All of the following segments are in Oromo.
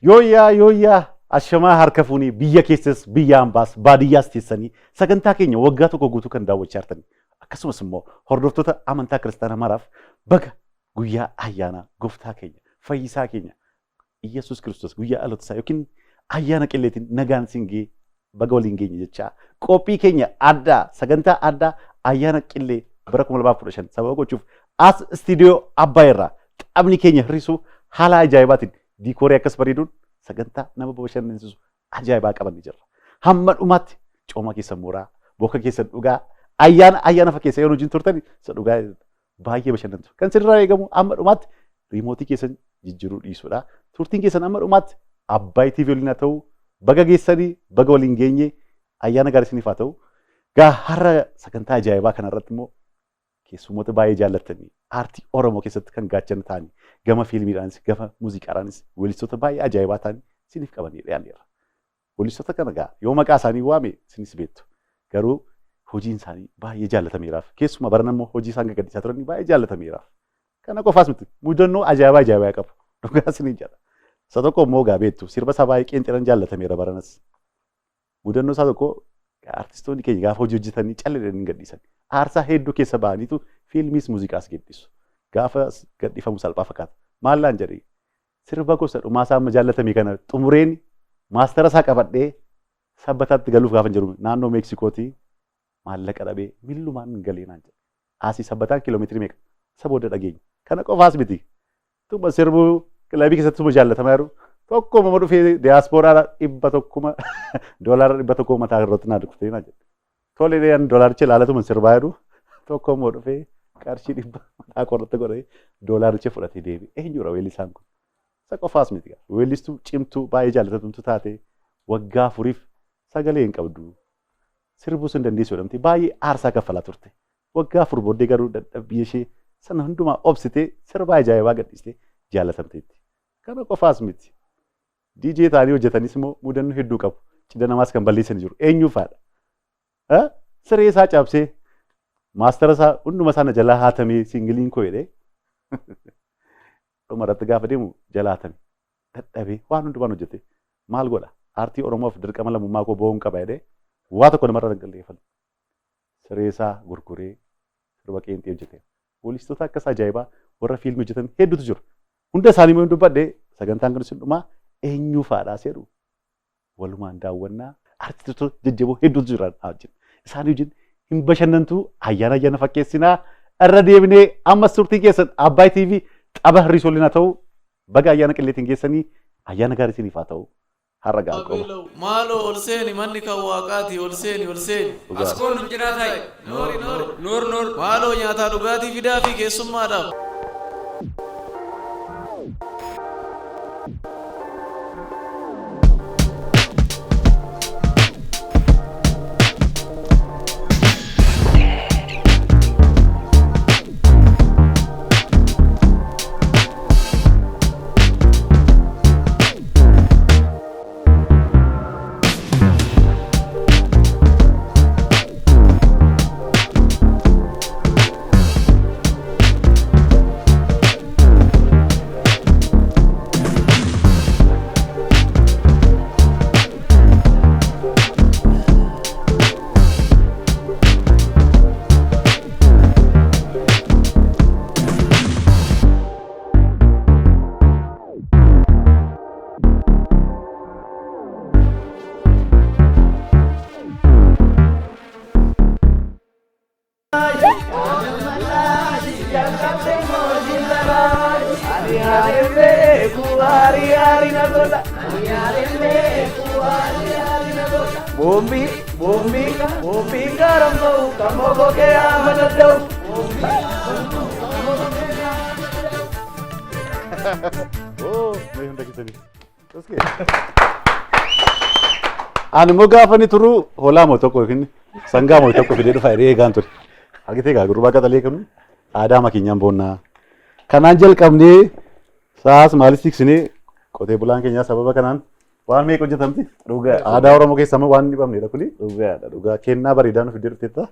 Yooyyaa ashamaa harka fuunii biyya keessas biyya ambaas baadiyyaas teessanii sagantaa keenya waggaa tokko guutuu kan daawwachaa jirtanii akkasumas immoo hordoftoota amantaa kiristaanaa maraaf baga guyyaa ayyaana gooftaa keenya fayyisaa keenya Iyyasuus Kiristoos guyyaa dhaloota isaa yookiin ayyaana qilleetiin nagaan isin ga'e baga waliin geenye jechaa qophii keenya addaa sagantaa addaa ayyaana qillee bara 2015 sababa gochuuf as istiidiyoo Abbaa irraa taphni keenya hir'isuu haala ajaa'ibaatiin diikoorii akkas bareeduun sagantaa nama bashannansiisu ajaa'ibaa qaban ni jirra. Hamma dhumaatti cooma keessa mooraa boka keessa dhugaa ayyaana fakkeessa yoo hojiin turtani isa dhugaa baay'ee bashannantu. Kan sirraa eegamu hamma dhumaatti riimootii keessan jijjiiruu dhiisuudha. Turtiin keessan hamma dhumaatti Abbaay TV waliin haa ta'u baga geessanii baga waliin geenye ayyaana gaarii isiniif haa ta'u. Gaa har'a sagantaa ajaa'ibaa kanarratti immoo keessummoota baay'ee jaallattanii aartii Oromoo keessatti kan gaachana ta'anii gama fiilmiidhaanis gama muuziqaadhaanis weellistoota baay'ee ajaa'ibaa ta'anii isiniif qabanii dhiyaanneerra. Weellistoota kana gaa yoo maqaa isaanii waame isinis beektu. Garuu hojiin isaanii baay'ee jaallatameeraaf keessumaa baran immoo hojii isaan gaggeessaa turanii baay'ee jaallatameeraaf. Kana qofaas miti mudannoo ajaa'ibaa qabu. Dhugaa isiniin jedha. Isa tokko immoo gaa beektu sirba isaa baay'ee qeenxeedhaan jaallatameera baranas. Mudannoo isaa tokko artistoonni keenya gaafa hojii hojjetanii calleedhaan gadhiisan. Aarsaa hedduu keessa ba'aniitu fiilmiis muuziqaas gadhiisu. Gaafa gadhiifamu salphaa fakkaata. Maallaan jedhee sirba gosa dhumaa isaa amma jaallatamee kana xumureen maastara isaa qabadhee sabbataatti galuuf gaafa jiru naannoo Meeksikootii maallaqa dhabee millumaan galee naan jedhe. Asii sabbataan kiiloomeetirii meeqa? Isa booda dhageenya. Kana qofaas miti. Tuma sirbuu kilabii keessatti tuma jaallatamaa jiru. Tokko mama dhufee diyaaspooraa dhibba tokkuma doolaara dhibba tokko mataa irratti naa dhuftee naan jedhe. Tole dheeyyan doolaaricha ilaalatuma sirbaa jiru. Tokko immoo dhufee qarshii dhibba mataa qorratti godhee doolaaricha fudhatee deebi'e. Eenyudha weellisaan kun? Isa qofaas miti. Weellistuu cimtuu baay'ee jaallatamtu taate waggaa afuriif sagalee hin qabdu. Sirbuus hin dandeessu jedhamti baay'ee aarsaa kaffalaa turte. Waggaa afur booddee garuu dadhabbii ishee sana hundumaa obsitee sirba ajaa'ibaa gadhiistee jaallatamteetti. Kana qofaas miti. DJ ta'anii hojjetanis immoo mudannoo hedduu qabu. Cidha namaas kan balleessan jiru. Eenyufaadha? Siree isaa cabsee maastara isaa hunduma isaa jalaa haatamee siingiliin koo jedhee dhuma irratti gaafa deemu jalaa hatame. Dadhabee waan hundumaan hojjete. Maal godha? Aartii Oromoof dirqama lammummaa koo ba'uun qaba jedhee waa tokko namarra dhangaleeffatu. Siree isaa gurguree sirba qeenxee hojjete. Weellistoota akkas ajaa'ibaa warra fiilmii hojjetan hedduutu jiru. Hunda isaanii immoo dubbadhee sagantaan kun isin dhumaa eenyufaadhaas jedhu walumaan daawwannaa artistoota jajjaboo hedduutu jiran wajjin. Isaan wajjin hin bashannantuu ayyaana fakkeessinaa irra deebinee ammas turtii keessan Abbaay TV tapha hir'isuun haa ta'u baga ayyaana qilleetiin geessanii ayyaana gaarii isiniif haa ta'u. Har'a gaa qoba. Maaloo ol seeni manni kan waaqaati ol seeni ol seeni. Askoon nu cinaa taa'e. Noor. Maaloo nyaataa dhugaatii fidaa fi keessummaadhaaf. Bombi karambo kamogo ke amanado. Oh, may hunda kita ni. Terus ke? Anu mo gafani turu hola mo tokko kin sanga mo tokko fide dhufa ere eegaan ture. Argite gaa gurbaa qatalee kanu aadaa makinyaan boonnaa. Kanaan jalqabnee saas maaliif tiksine qotee bulaan keenya sababa kanaan waan meeqa hojjetamti? Dhugaa. Aadaa Oromoo keessaa waan dhibamneedha kuni. Dhugaadha. Dhugaa kennaa bareedaa nuuf dirteetta.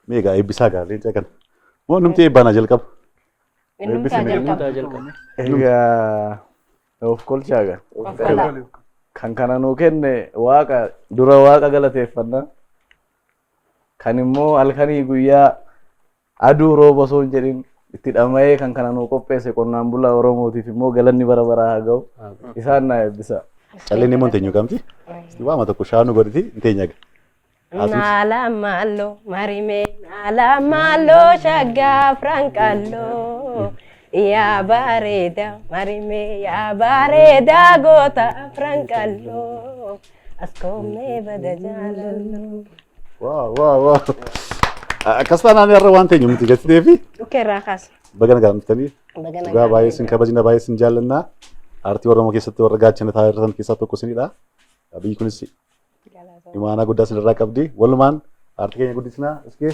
Meeqa eebbisaa gaa leenca kana. Moo numti eebbanaa jalqaba. Eebbisa jalqaba. Egaa of kolchaaga kan kana nuu kenne waaqa dura waaqa galateeffannaa kan immoo halkanii guyyaa aduu rooba osoo hin jedhin itti dhama'ee kan kana nuu qopheesse qonnaan bulaa Oromootiif immoo galanni bara baraa haa ga'u isaan naa eebbisa. Calleen immoo teenyu kamti? Waama tokko shaanu godhiti teenyaga. Nala malo marime nala malo shaga frankallo ya bareda marime ya bareda gota frankallo askome bada jalallo. Wow. Akasana irra waan teenyu miti jettee fi Kerakas. bagana gaamtanii dhugaa baay'ee sin kabajna baay'ee sin jaallanna aartii Oromoo keessatti warra gaachana taa'an keessaa tokko sinidha. Biyyi kunis imaanaa guddaa sinirraa qabdi. Walumaan aartii keenya guddisnaa iskee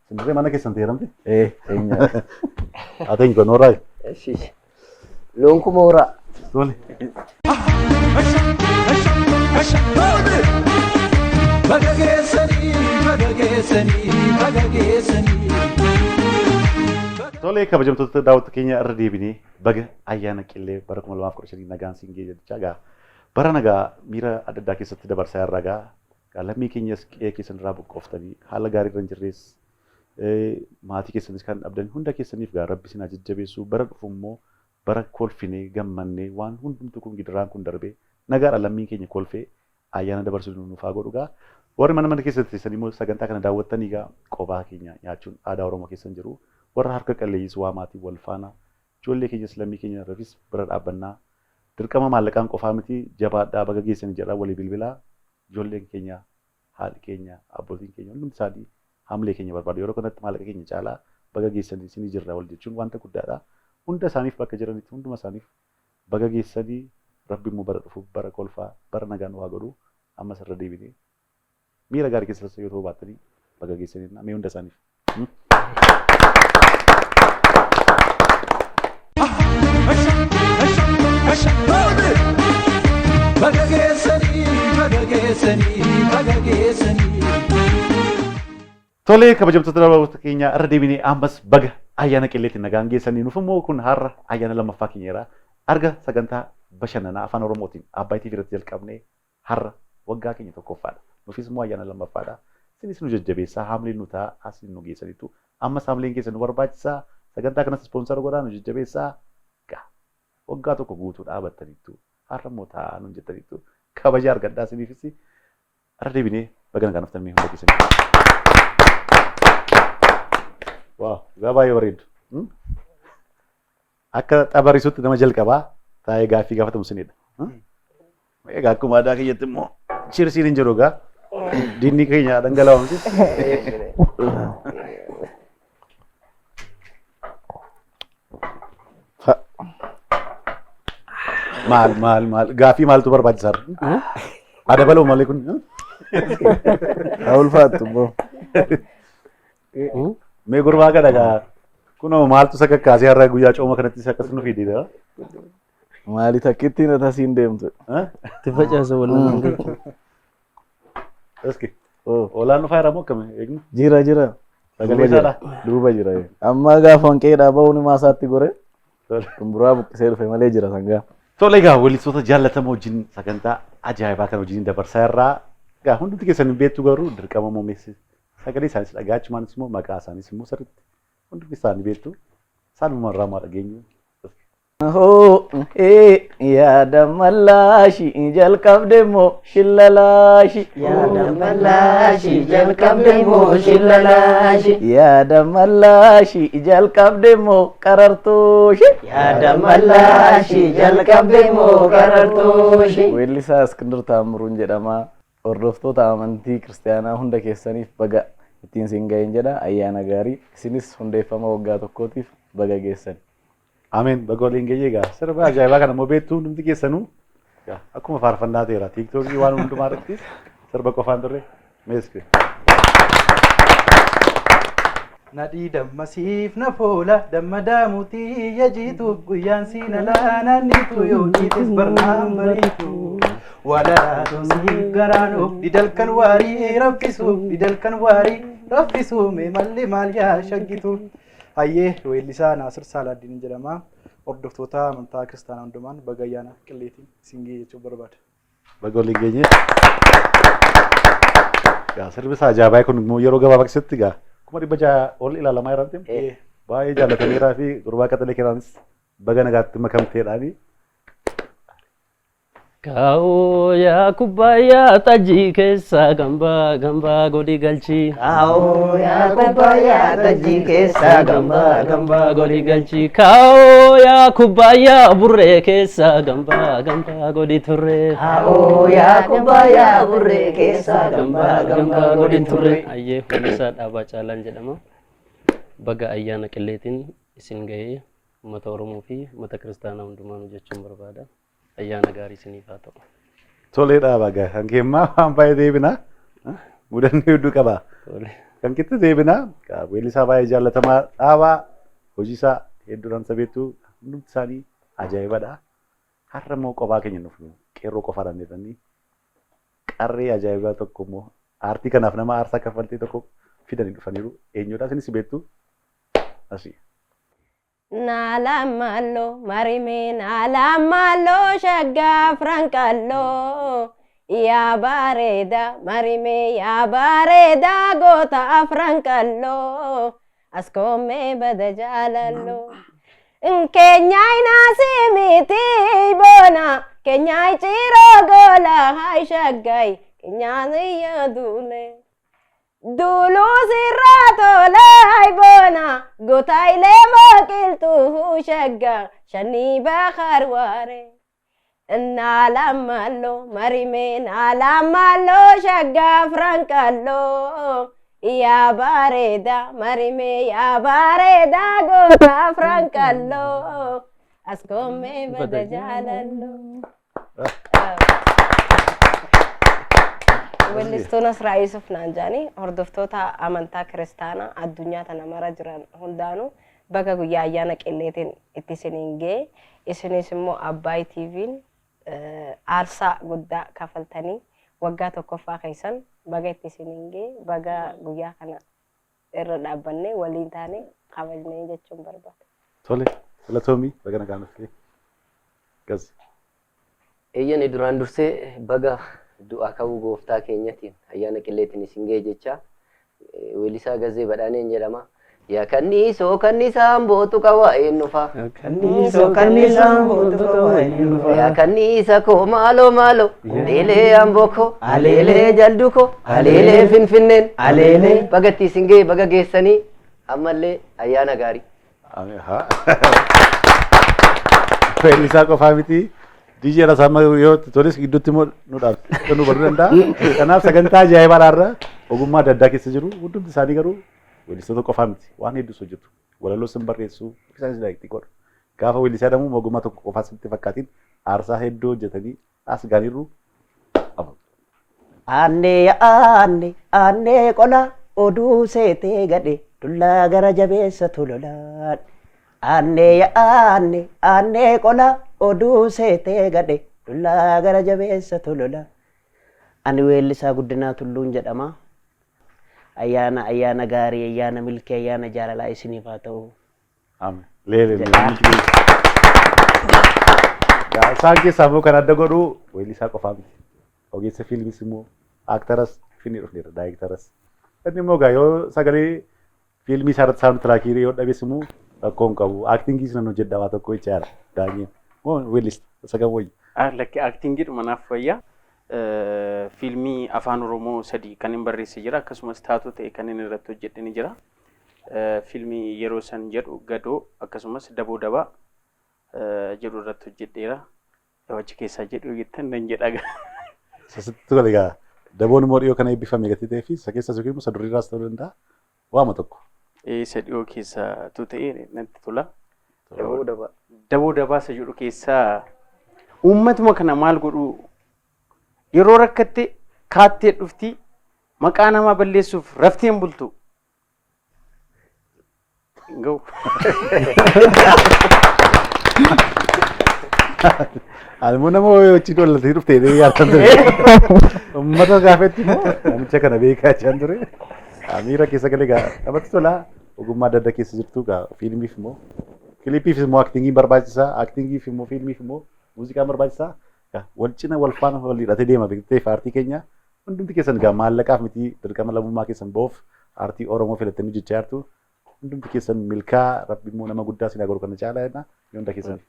sinirree mana keessan ta'eeramte. Eenyaa. Haa teenyu kan nooraa. Loon kuma horaa. Tole. Tole kabajamtoota daawwattoota keenya irra deebinee baga ayyaana qillee bara 2015 nagaan siin ga'e jechaa gaa bara nagaa miira adda addaa keessatti dabarsaa irraa gaa lammii keenyas qe'ee keessan irraa buqqooftanii haala gaarii irra hin jirrees maatii keessanis kan dhabdan hunda keessaniif gaa rabbi sinaa jajjabeessu bara dhufu immoo bara kolfinee gammannee waan hundumtu kun gidiraan kun darbee nagaadha lammiin keenya kolfee ayyaana dabarsuun nuuf haa godhu gaa warri mana keessatti san immoo sagantaa kana daawwattanii gaa qophaa keenya nyaachuun aadaa Oromoo keessan jiru warra harka qalleeyyis waa maatii wal faana ijoollee keenyas lammii keenya irraafis bira dhaabbannaa dirqama maallaqaan qofaa miti jabaadhaa baga geessanii jedhaa walii bilbilaa ijoolleen keenya haadhi keenya abbootiin keenya hundumti isaanii haamlee keenya barbaadu yeroo kanatti maallaqa keenya caalaa baga geessanii isinii jirra wal jechuun wanta guddaadha hunda isaaniif bakka jiranitti hunduma isaaniif baga geessanii rabbi immoo bara dhufuuf bara kolfaa bara nagaan waa godhu ammas irra deebinee miira gaarii keessatti yoo ta'u baattanii baga geessanii mee hunda isaaniif. Tole kabajamtoota daawwattoota keenya irra deebinee ammas baga ayyaana qilleetti nagaan geessanii nuuf immoo kun har'a ayyaana lammaffaa keenyarraa arga sagantaa bashannanaa afaan Oromootiin Abbaay TV irratti jalqabnee har'a waggaa keenya tokkoffaadha. Nuufis immoo ayyaana lammaffaadha. Isinis nu jajjabeessaa haamleen nu ta'a as nu geessanitu ammas haamleen keessa nu barbaachisaa sagantaa kanas ispoonsara godhaa nu jajjabeessaa waggaa tokko guutuu dhaabattaniitu har'a immoo taa'aa nu jettaniitu kabaja argadhaa isiniifis irra deebinee baga nagaan dhuftanii hunda keessanii. Wow, baay'ee bareedu. Akka xabarisuutti nama jalqabaa taa'ee gaaffii gaafatamu sinidha. Egaa akkuma aadaa keenyatti immoo chirsiin hin jiru egaa diinni keenya dhangalaa'amti. Maal gaaffii maaltu barbaachisaa? Ada baluu malee kun. Haa ulfaattu boo. Mee gurbaa kana gaa kunoo maaltu sakakkaasee har'a guyyaa cooma kanatti akkas nu fididha. Maali takkittiin atasiin deemtu? Itti facaasa wallaan jechuudha. Eski oolaan nu fayyadamu akkami eegnu? Jira. Sagalee isaadha. Duuba jira. Amma gaafa hanqeedhaa ba'uun maasaatti gore. Kumburaa buqqisee dhufe malee jira sangaa. Tole egaa weellistoota jaallatamoo wajjin sagantaa ajaa'ibaa kana wajjin dabarsaa irraa egaa hundumti keessan hin beektu garuu dirqama muummessi sagalee isaanis dhagaachumanis immoo maqaa isaanis immoo sirriitti hundumti isaanii beektu isaanuma irraa maa dhageenyu. Yaada mallaashi jalqabde moo shillalaashi. Yaada mallaashi jalqabde moo shillalaashi. Yaada mallaashi jalqabde moo qarartooshi. Yaada mallaashi jalqabde moo qarartooshi. Weellisaa Iskindir Taamruun jedhama. Hordoftoota amantii kiristaanaa hunda keessaniif baga ittiin siin ga'een jedha ayyaana gaarii isinis hundeeffama waggaa tokkootiif baga geessan. Ameen baga waliin ga'ee egaa sirba ajaa'ibaa kana immoo beektu hundumti keessanuu akkuma faarfannaa ta'eera tiiktookii waan hundumaa irratti sirba qofaan turre meesqe. Nadhii dammasiif na foola dammadaa mutii yajiituuf guyyaan siin alaanaannitu yoo jiitis barnaan bariitu. Walaalaatuun siif garaanuuf didalkan waarii raffisuuf didalkan waarii raffisuuf mee malli maal yaa shaggitu. Hayyee weellisaa Naasir Saalaaddiin jedhama. hordoftoota amantaa kiristaanaa hundumaan baga ayyaana qilleetiin isin ga'e jechuu barbaada. Baga waliin geenye. Gaa sirbisa ajaa'ibaa kun immoo yeroo gabaabaa keessatti gaa 600 ol ilaalamaa jiraate. Baay'ee jaallatameeraa fi gurbaa qaxalee kiraanis baga nagaatti makamteedhaani. Kau ya kubaya taji kesa gamba godi galchi. Kau ya kubaya taji kesa gamba godi galchi. Kau ya kubaya burre kesa gamba godi turre. Kau ya kubaya burre kesa gamba godi turre. Ayyee hulisa dhaabaa caalaan jedhama. Baga ayyaana qilleetiin isin ga'ee uummata Oromoo fi uummata kiristaanaa hundumaan jechuun barbaada. Ayyaana gaarii isiniif haa ta'u. Tolee dhaabaa gaa kan keemmaa waan baay'ee deebinaa mudannoo hedduu qabaa. Kan kitti deebinaa weellisaa baay'ee jaallatamaa dhaabaa hojii isaa hedduudhaan sabeettuu hundumti isaanii ajaa'ibadha. Har'a immoo qophaa keenya nuuf qeerroo qofaadhaan jedhanii qarree ajaa'ibaa tokko immoo aartii kanaaf nama aarsaa kaffaltii tokko fidanii dhufaniiru. Eenyudha isinis beektu asii. Nala malo marime nala malo shagga frankallo ya bareda marime ya bareda gota frankallo askome bada jalallo Kenya ina simiti bona Kenya chiro gola hai shaggai Kenya ya dule Dulu sirrato lai bona gotai le makiltu shagga shani bakhar ware nalamalo marime nalamalo shagga frankallo ya bareda marime ya bareda gota frankallo askome bada jalallo Weellistuunas Raayisuuf naan jedhanii hordoftoota amantaa kiristaanaa addunyaa tana mara jiran hundaanuu baga guyyaa ayyaana qilleetiin itti isiniin ga'e. Isinis immoo Abbaay TV'n aarsaa guddaa kafaltanii waggaa tokkoffaa keessan baga itti isiniin ga'e. Baga guyyaa kana irra dhaabbannee waliin taanee kabajnee jechuun barbaada. Tole, filatoomii baga nagaan dhufee. Gas. Eeyyani duraan dursee baga du'a ka'uu gooftaa keenyatiin ayyaana qilleetiin isin ga'e jecha weellisaa Gazee Badhaaneen jedhama. Yaa kanniisoo kanniisaan bootu qaba eenyufa. Kanniisoo kanniisaan bootu qaba eenyufa. Yaa kanniisa koo maaloo maaloo aleelee amboo koo aleelee jaldu koo aleelee finfinneen aleelee baga itti isin ga'e baga geessanii ammallee ayyaana gaarii. Weellisaa qofaa miti. DJ Rasama yoo tolis gidduutti immoo nu dhaabsisuu nu baruu danda'a. Kanaaf sagantaa ajaa'ibaadhaarra ogummaa adda addaa keessa jiru. Hundumti isaanii garuu weellistoota qofaa miti. Waan hedduus hojjetu. Walaloo sin barreessu. Isaanis daa'imti godhu. Gaafa weellisaa jedhamu ogummaa tokko qofaa sitti fakkaatiin aarsaa hedduu hojjetanii as gaaniirru. Aanne qola oduu seetee gadhe dullaa gara jabeessa tololaan. Aanne qola oduu seetee gadhe dullaa gara jabeessa tolola. Ani weellisaa Guddinaa Tulluun jedhama. Ayyaana gaarii, ayyaana milkii, ayyaana jaalalaa isiniif haa ta'u. Aamen. Leele. Isaan keessaa immoo kan adda godhu weellisaa qofaa miti. Ogeessa fiilmis immoo aaktaras finni dhufneera daayirektaras. Inni immoo yoo sagalee fiilmii isaarratti saawundi tiraakiirii yoo dhabees immoo rakkoon qabu. Aaktingiis nan hojjedha waa tokko jechaadha. Daanyeen. Weellista sagan wayya. Lakki aaktingii manaaf wayya. Fiilmii afaan Oromoo 3 kan hin barreesse jira akkasumas taatoo ta'e kan inni irratti hojjedhe ni jira. Fiilmii yeroo san jedhu gadoo akkasumas daboo dabaa jedhu irratti hojjedheera. Achi keessaa jedhu jettan nan jedha. Sasitti tole egaa daboon immoo dhiyoo kana eebbifame gatii ta'ee fi isa keessas yookiin isa duriiraas ta'uu danda'a. Waama tokko. Isa dhiyoo keessatu ta'e natti tola. Daboo dabaa isa jedhu keessaa uummatuma kana maal godhu yeroo rakkatte kaattee dhufti maqaa namaa balleessuuf raftee hin bultu. Go. Almoo nama wajjin wallattii dhuftee yaadatan ture. Uummata gaafetti immoo namicha kana beekaa jiran ture. Miira keessa galee namatti tola. Ogummaa adda addaa keessa jirtu fiilmiif immoo Kilipiif immoo aktingii barbaachisaa, aktingiif immoo fiilmiif immoo muuziqaan barbaachisaa. Wal cina wal faana wal hidhatee deema beektee aartii keenya hundumti keessan gaa maallaqaaf miti dirqama lammummaa keessan ba'uuf aartii Oromoo filattanii hojjechaa jirtu. Hundumti keessan milkaa rabbi immoo nama guddaa sinaa godhu kana caalaa jenna hunda keessan.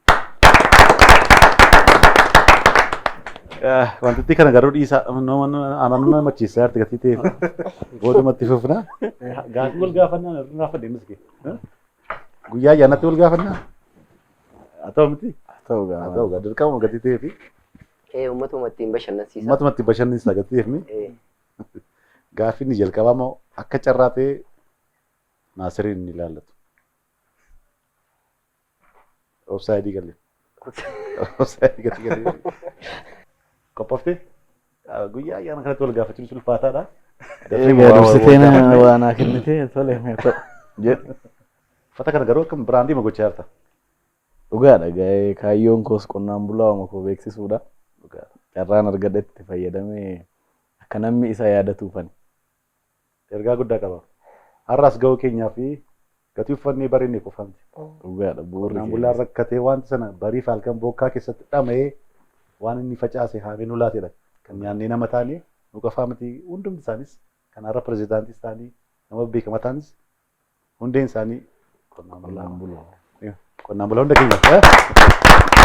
Wanti kana garuu dhiisaa nama machiisaa jirti gatii ta'eef boodumatti fufna. Gaafii wal gaafannaa irraa fadheenis kee. Guyyaa ayyaanatti wal gaafannaa. Haa ta'u miti? Haa ta'u dirqama gatii ta'eefi. Uummatuma ittiin bashannansiisa. Uummatuma ittiin bashannansiisa gatii ta'eefmi. Gaaffiin ni jalqabaa moo akka carraa ta'ee Naasiriin ni ilaallatu. Ofsaayidii galee. Ofsaayidii gatii galee. Qophooftee guyyaa ayyaana kanatti wal gaafachuun ulfaataadha. Egaa dursitee waan haa kennitee tole jedhu. Uffata kana garuu akkam biraandii ma gochaa jirta? Dhugaadha ga'ee kaayyoon koos qonnaan bulaa uumaa koo beeksisuudha. Carraan argadhetti fayyadamee akka namni isa yaadatuufani. Ergaa guddaa qaba. Har'as ga'uu keenyaa fi gatii uffannee bareennee qofamti. Dhugaadha bu'uurri Qonnaan bulaan rakkatee wanti sana bariif halkan bokkaa keessatti dhama'ee waan inni facaase haamee nu laatedha. Kan nyaannee nama taanee nu qofaa miti hundumti isaanis kan har'a pirezidaantis ta'anii nama beekamaa ta'anis hundeen isaanii qonnaan bulaa. Qonnaan bulaa hunda keenya.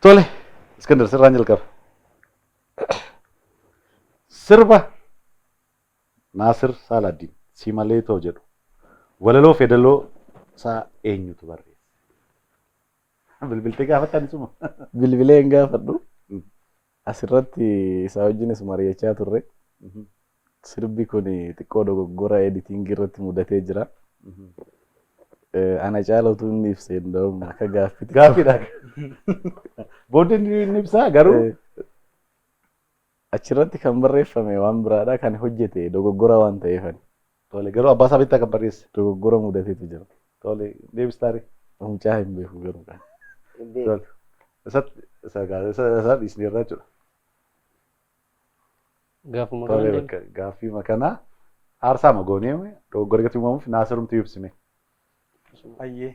Tole, Iskandar sirraan jalqaba. Sirba Naasir Saalaaddiin si malee ta'u jedhu walaloo fedaloo isaa eenyutu barreesse? Bilbiltee gaafattan isuma. Bilbilee hin gaafadhu. Asirratti isaa wajjinis mari'achaa turre. Sirbi kun xiqqoo dogoggora editingii irratti mudatee jira. Ana caalatu inni ibsee hunda'uun akka gaaffitti. Gaaffiidha. Booddee inni ibsaa garuu achirratti kan barreeffame waan biraadha kan hojjete dogoggora waan ta'eefani. Tole garuu abbaa isaa bittaa kan barreesse. Dogoggora mudateetu jira. Tole deebistaari. Mucaa hin beeku garuu kan. Tole. Isa dhiisnee irraa jechuudha. Gaafuma Tole kana bakka gaaffii makanaa aarsaa magoonee dogoggora gatii uumamuuf naasirumti ibsime. Ayyee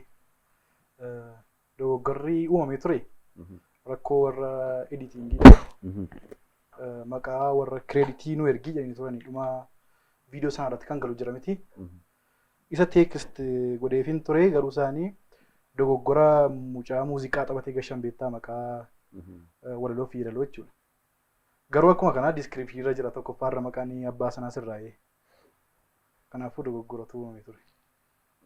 dogoggorri uumamee ture rakkoo warra editingii maqaa warra kireeditii nu ergii jedhanii turanii dhuma viidiyoo sana irratti kan galu jira miti. Isa teekist godheefin ture garuu isaanii dogoggora mucaa muuziqaa taphatee gashan beektaa maqaa walaloo fi yeedaloo jechuudha. Garuu akkuma kanaa diiskiripshii irra jira tokkoffaarra maqaan abbaa sanaa sirraa'ee. Kanaafuu dogoggoratu uumamee ture.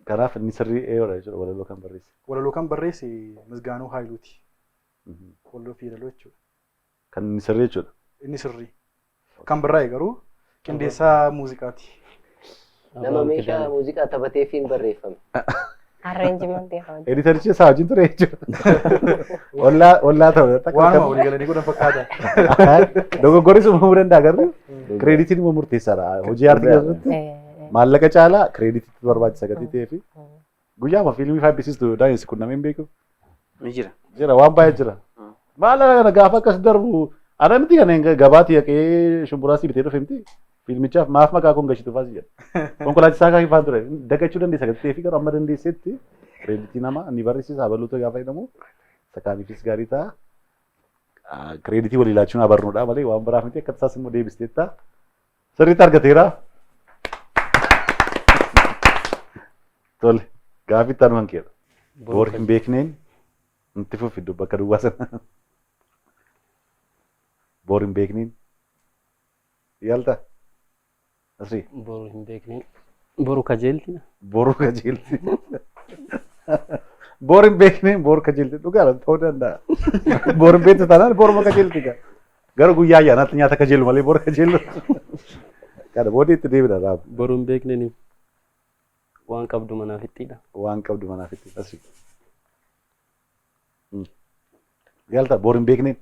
Kanaaf inni sirrii eeyoodha jechuudha walaloo kan barreesse. Walaloo kan barreesse Misgaanuu Haayiluuti. Walaloo fi yeedaloo jechuudha. Kan inni sirrii jechuudha. Inni sirrii. Kan birraa'e garuu qindeessaa muuziqaati. Nama meeshaa muuziqaa taphateefiin barreeffame. Arreenjimentii haa Editarichi isaa wajjin ture jechuudha. Ollaa ta'u. Waanuma walii galanii godhan fakkaata. Dogoggorri sun uumamuu danda'a garuu kireeditiin immoo murteessaadha. Hojii aartii keessatti maallaqa caalaa kireeditiitu barbaachisa gatii ta'ee fi guyyaama fiilmii faabbisiistu daa'imsi kun namni hin beeku. Ni jira. Jira waan baay'ee jira. Maala kana gaafa akkas darbu ana miti kan gabaatti haqee shumburaa si bitee dhufe miti. Fiilmichaaf maaf maqaa kun gashitu faasi jedha. Konkolaachisaa kan ifaan ture dagachuu dandeessa gatii ta'ee fi garuu amma dandeessetti kireeditii nama ni barreessisa habaluutu gaafa jedhamu sakaaniifis gaarii ta'a. Kireeditii walii laachuun habarnuudha malee waan biraaf miti akka tasaas immoo deebisteetta. Sirriitti argateera. Tole gaaffii itti aanu keedha. Boor hin beekneen nutti fufiddu bakka duwwaa sana. Boor hin beekneen yaalta asii. boru hin beekneen boru kajeelti. Boru kajeelti. Boor hin beekneen boor kajeelti dhugaadha ta'uu danda'a. Boor hin beektu taanaan booruma kajeelti gaa. Garuu guyyaa ayyaanaatti nyaata kajeelu malee boor kajeelu. Kana booda itti deebina raabu. Boru hin beekneen waan qabdu manaafittidha. Waan qabdu manaafitti asii. Yaalta boor hin beekneen.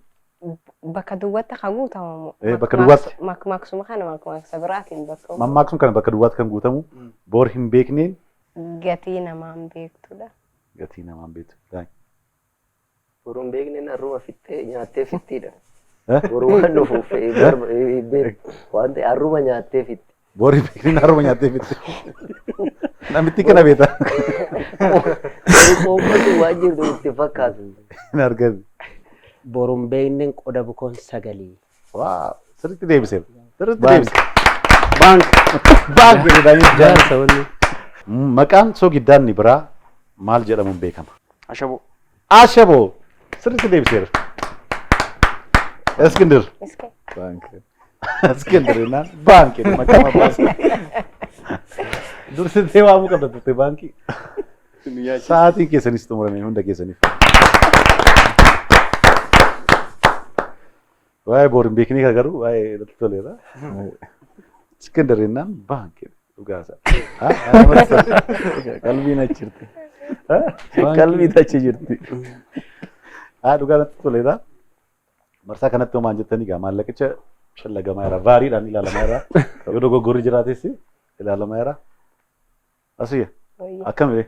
bakka duwwaatti kan guutamu. Bakka duwwaatti. Maksuma kana maksa biraatiin bakka. Mammaaksuun kana bakka duwwaatti kan guutamu boor hin beekneen. Gatii namaan beektudha. Gatii namaan beektu. Boruun beekne arruma fittee nyaattee fittiidha. Boruun dhufuuf waan ta'e arruma nyaattee fitti. Borii beekni arruma nyaattee fitti. Namitti kana beeta. Qoomatu waan jirtu itti fakkaatu. Hin argatu. Boruun beekneen qoda bukoon sagalii. Waaw sirriitti deebisee. Sirriitti deebisee. Bank. Bank jedhanii Jaarsa wanni. maqaan sogiddaan ni biraa maal jedhamuun beekama? Ashaboo. Ashaboo sirriitti deebiseera. Iskindir. Iskindir naan baankii maqaa baasii. Dursitee waamuu qabda turte baankii. Sa'aatiin keessanis xumurame hunda keessaniif. Waa'ee booriin beeknii kana garuu waa'ee natti toleera. Iskindir naan baankii dhugaasa. Qalbiin achi jirti. Qalbiin achi jirti. Dhugaa natti toleera. Marsaa kanatti homaan jettanii gaa maallaqicha shallagamaa jira. Vaariidhaan ilaalamaa jira. Yoo dogoggorri jiraates ilaalamaa jira. Asiyya akkami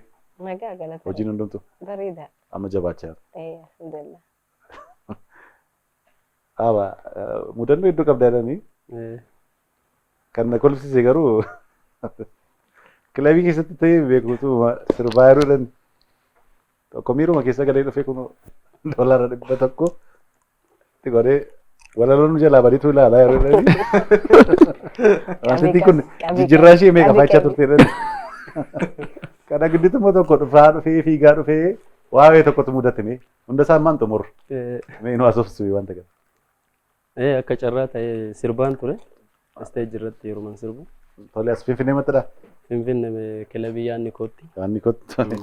Nagaa galata. hojiin hundumtu Bareeda. amma jabaachaa jira. Alhamdulillah. Mudannoo hedduu qabda jedhanii kan na kolfisiise garuu kilabii keessatti ta'ee beekuutu sirbaa jiruudhaan tokko miiruma keessa galee dhufee kun doolaara 100 itti godhee walaloon jalaa badiitu ilaalaa jiruudhaan wanti kun jijjiirraa ishee meeqa faachaa turteedhaan kana gidduutti immoo tokko dhufaa dhufee fiigaa dhufee waa'ee tokkotu mudatame hunda isaan maan xumur mee nu asoofsu wanta kana. Akka carraa ta'ee sirbaan ture. Isteejii irratti yeroo sirbu. Tole as Finfinnee mattidha. Finfinnee kilabii yaanni kootti. Yaanni kootti tole.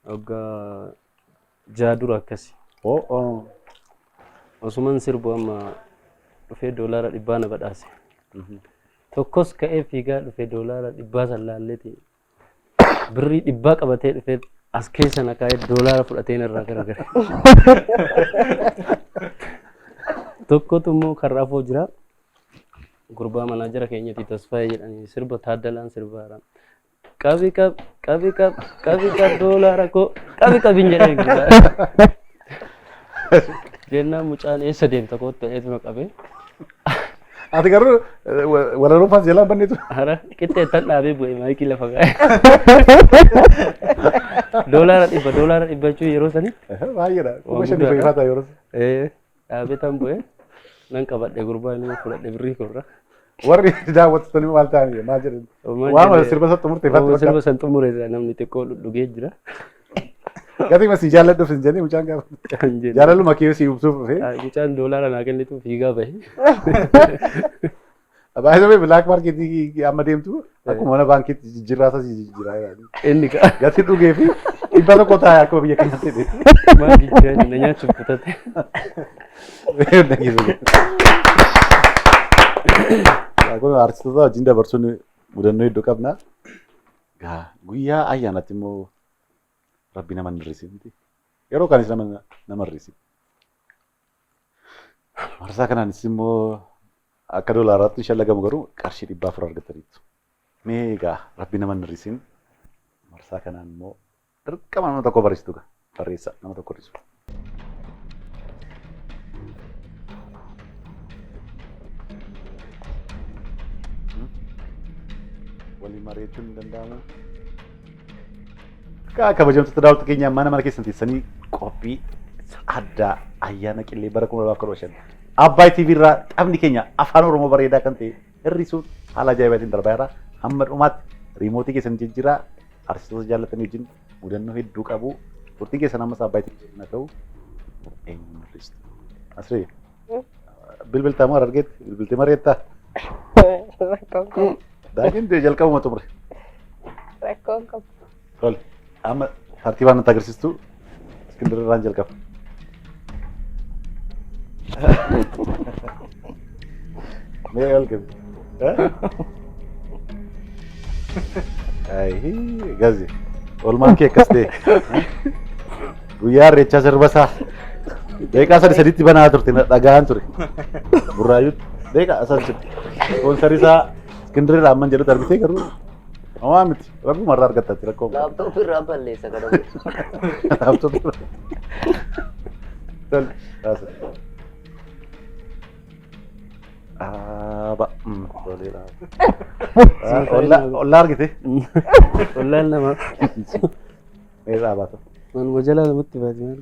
Waggaa jaadura akkasi. Osuman sirbu amma dhufee doolaara 100 na badhaase. Tokkos ka'ee fiigaa dhufee doolaara 100 san laalleeti. Birrii 100 qabatee dhufee as keessa na kaa'ee doolaara fudhatee irraa garagare. Tokkotu immoo karraafoo jira. Gurbaa manaajara keenyatti Tasfaayee jedhanii sirba Taaddalaan sirbaa qabi doolaara koo qabi jedhanii jennaan mucaan eessa deemta kootti ta'eetu na qabee. Ati garuu walaloo faas jalaa banneetu. Hara qixxeettan dhaabee bu'ee maayikii lafa gaa'e. Doolaara 100 jechuun yeroo sanitti. Baay'eedha. Kuma 5 fayyifata yeroo sanitti. Dhaabee tan bu'ee. Nan qabadhe gurbaa inni fudhadhe birrii korra. Warri daawwattoonni maal ta'anii maal jedhan? Waan sirba san xumurteeffatu. Sirba san xumure namni xiqqoo dhugee jira. Gatii masii jaalladhuuf hin jennee mucaan gaafa. Jaalaluma kee si ibsuuf dhufee. Mucaan doolaara naa kennitu fiigaa bahe. Baay'ee bilaak maarkeetii amma deemtu akkuma mana baankiitti jijjiirraa jijjiiraa. Inni gatii dhugee fi 100 taa'ee akkuma biyya keenyatti ta'e. Maal jijjiirraa na nyaachuuf kutate. Kun artistoota wajjin dabarsuun mudannoo hedduu qabna. Guyyaa ayyaanaatti immoo rabbi nama hin hir'isiin. Yeroo kaanis nama hir'isiin. Marsaa kanaanis immoo akka doolaaraatti shallagamu garuu qarshii 400 argataniitu. Mee egaa rabbi nama hin hir'isiin. Marsaa kanaan immoo dirqama nama tokko barreessitu barreessa nama tokko hir'isu. Waliin mari'achuun hin danda'amu. Kabajamtoota daawwattoota keenyaa mana keessan teessanii qophii addaa ayyaana qillee bara 2015 Abbaay TV irraa taphni keenya afaan Oromoo bareedaa kan ta'e hir'isuun haala ajaa'ibaatiin darbaa jira. Hamma dhumaatti riimootii keessan jijjiiraa artistoota jaallatanii wajjin mudannoo hedduu qabu. Turtiin keessan ammas Abbaay TV na ta'u eenyu hir'istu. Asiree bilbiltaa moo argeetti bilbiltee mari'attaa? Daandii jalqabuma xumure. Rakkoon qabu. Tole amma tartiibaan nutti agarsiistu Iskindir irraan jalqaba. Mee ol qabi. Gazi olmaan kee akkas ta'e guyyaa irreechaa sirbasaa daqiiqaa sadiitti banaa turte dhaga'aan ture. Burraayyuutti daqiiqaa sadiitti ispoonsarii isaa Iskindir irraa amman jedhutu argitee garuu homaa miti rabbuma irraa argattatti rakkoo. Laaptooppii irraa balleessa kana. Laaptooppii irraa. Tol, asal. Ba, boleh lah. Olah gitu. Olah nama. Merah apa tu? Man wajala mut tiba-tiba.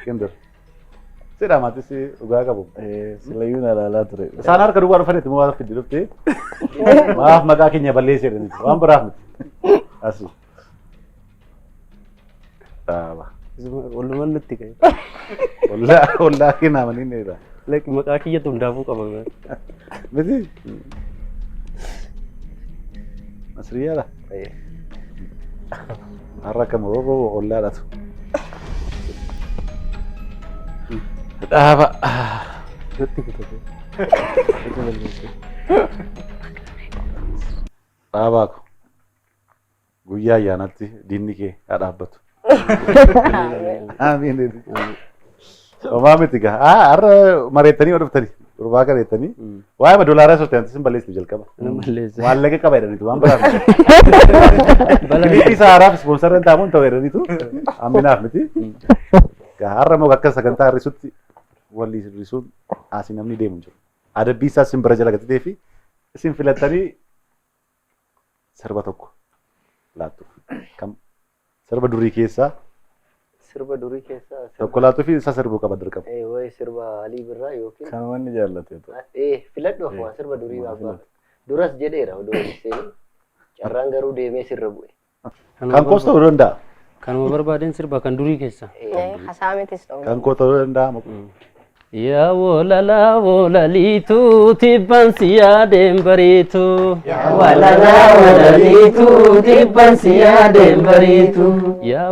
Kendur. Sudah mati sih, uga kamu. Selayu nalala ture. Sanar kedua orang itu mau video tu. Maaf maka akhirnya balik sih ini. Wan berah. Asu. Tahu. Uluman lutti kai. Olah kena mana ini dah. Lek makaki ya tunda bu kabel. Betul. Masriya lah. Arah kamu olah lah tu. Apa? Lutti gitu. Apa aku? Guyya ya nanti dini ke ada apa tu? Amin itu. Mami tiga. Arah maretani orang tadi. Berbakar retani. Wah, $1 soalnya nanti sembalis tu jual kaba. Malaysia. Malah ke kaba itu, ambil. Ini saraf sponsor yang tamu tu itu. Amin ah, mesti. Karena mau kakak sekantar risut, wali risut asin amni deh muncul. Ada bisa semberaja lagi tu Devi. Simfilat tadi serba toko. Latu. Kam serba duri kesa. Sirba duri keessa. Toko latu fi sa serbu ka badar kam. Wai sirba Ali Birraa yookiin. Kan wanni jaallatu tu. Filadhu akkuma sirba durii baafaa. Duras jedheera oduu seeni. Carraan garuu deemee sirra bu'e. Kan kosta urunda. Kanuma barbaaden sirba kan durii keessa. Hasaamitis ta'u. Kan kota urunda. Yaa wolaliitu tibban si yaadeen bariitu. Yaa wolaliitu tibban si yaadeen bariitu. Yaa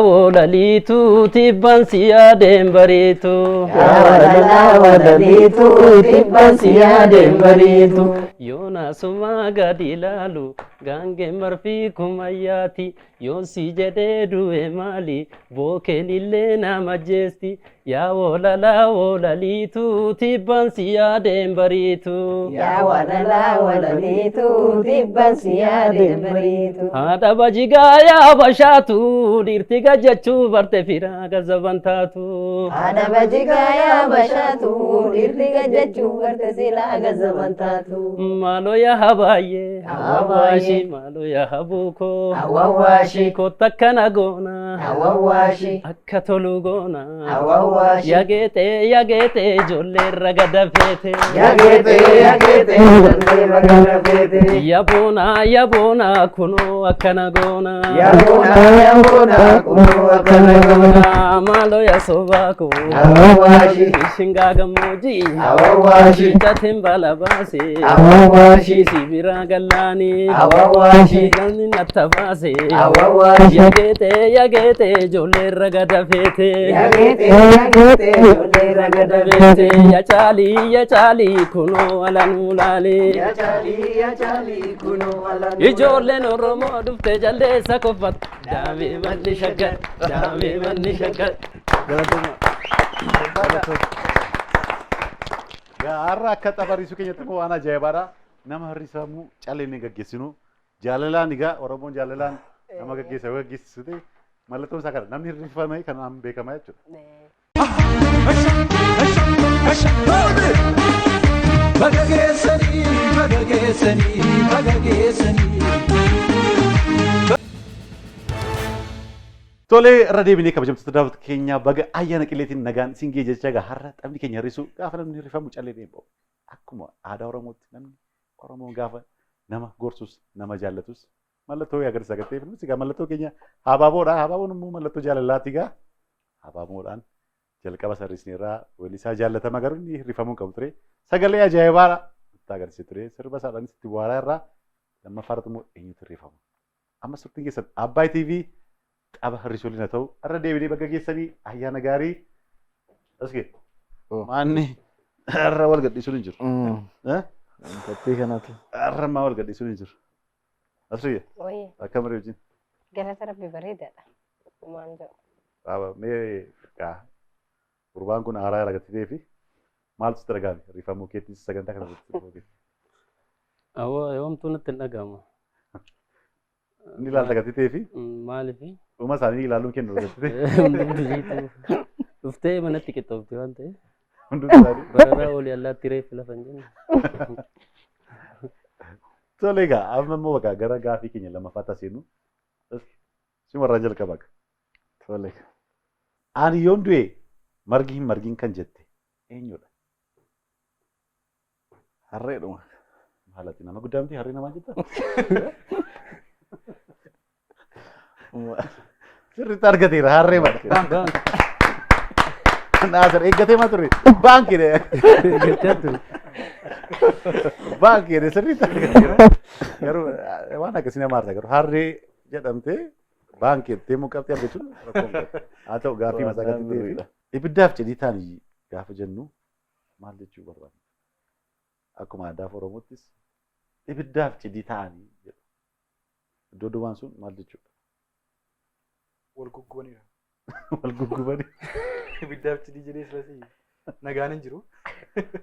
wolaliitu tibban si yaadeen bariitu. Yaa wolaliitu tibban si yaadeen bariitu. Yoona sumaa gadi ilaalu gaangee marfii kumayyaati. Yoon si jedhee du'e maali bookeen illee nama jeesti. Yaa wolaliitu tibban si yaadeen bariitu. Yaa wolaliitu tibban si yaadeen bariitu. Haadha bajigaa yaa bashaatu dhiirti gajjachuu barte firaa gazaban taatu. Haadha bajigaa yaa bashaatu dhiirti gajjachuu barte silaa gazaban taatu. Maaloo yaa habaayee Awawaashi. maaloo yaa habuukoo Awawaashi. kotta kana goona Awawaashi. akka tolu goona. Awawaashi. Yageete ijoollee raga dafeete. Yageete jallee bagana feete. Yaboona kunoo akkana goona. Yaboona kunoo akkana goona. Maaloo yaa sobaako. Awawaashi. Shingaa gammoojii. Awawaashi. Jatiin bala baase. Awawaashi. Sibira gallaanii. Awawaashi. Galni natta baase. Awawaashi. Yageete ijoollee raga dafeete. Yageete jallee bagana feete. Ya caalii kunoo alanuu laalee. Yaachaalii kunoo alaan. Ijoolleen Oromoo dhufte jaldeessa koffat. Daamee manni shaggar. Har'a akka xabariisu keenyatti immoo waan ajaa'ibaadha. Nama hirrisamuu calleen gaggeessinu. Jaalalaan egaa Oromoon jaalalaan nama gaggeessite mallattoon isaa kana namni hirrifame kanaan beekama jechuudha. Tole irra deebinee kabajamtoota daawwattoota keenya baga ayyaana qilleetiin nagaan isin ga'e jechaa egaa har'a taphni keenya hir'isu gaafa namni hirrifamu callee deemu. Akkuma aadaa Oromootti namni Oromoon gaafa nama gorsus nama jaallatus mallattoo agarsiisa agartee filmis egaa mallattoo keenya habaaboodha. Habaaboon immoo mallattoo jaalalaati egaa habaaboodhaan jalqaba sarrisneerraa weellisaa jaallatama garuu inni hirrifamuu qabu ture. Sagalee ajaa'ibaadha. Itti agarsiisa ture sirba isaadhaanis itti bu'aaraa irraa lammaffaarratti immoo eenyutu hirrifama. Amma surtiin keessan Abbaay TV tapha hir'isuun haa ta'u irra deebinee bakka geessanii ayyaana gaarii askee maanni irra wal gadhiisuun hin jiru. Fakkii kanatu. Irra ammaa wal gadhiisuun hin jiru. Asriya akka marii wajjin. Galata Rabbi bareedaadha. Maal jedhu. Mee gurbaan kun haaraa argatee fi maaltu sitti dhagahame hirrifamuu keettis sagantaa kana irratti. Awwa yoomtuu natti hin dhagahamu. Inni ilaalta gatitee fi Maaliifi? uuma isaanii ilaaluun kennu gatitee. Dhuftee manatti qixxoofte waan ta'eef. Hunduu isaanii. Bararaa olii allaatti reeffi lafa hin jenne. Tole egaa amma immoo bakka gara gaafii keenya lammaffaa taasisnu. Simarraa jalqaba. Tole. Ani yoon du'e margi hin margiin kan jette eenyudha? Harreedhuma. Haalati nama guddaa miti harree namaa jetta? Sirriitti argateera harree mala. Naasir eeggatee maa turre? Baankiidha. Eeggachaa ture. Baankiidha sirriitti argateera. Garuu waan akkasii nama aarsa garuu harree jedhamtee baankiitti deemuu qabxii argachuun rakkoo hin qabu. Haa ta'u gaaffii masaa gadi ta'eef ibiddaaf cidii ta'anii gaafa jennu maal jechuu barbaadu? Akkuma aadaa Oromoottis ibiddaaf cidii ta'anii jedhu. Iddoo duwwaan sun maal jechuudha? Wal guggubaniidha. Wal guggubanii. Ibiddaaf cidii jedhee sirasii nagaan hin jiru.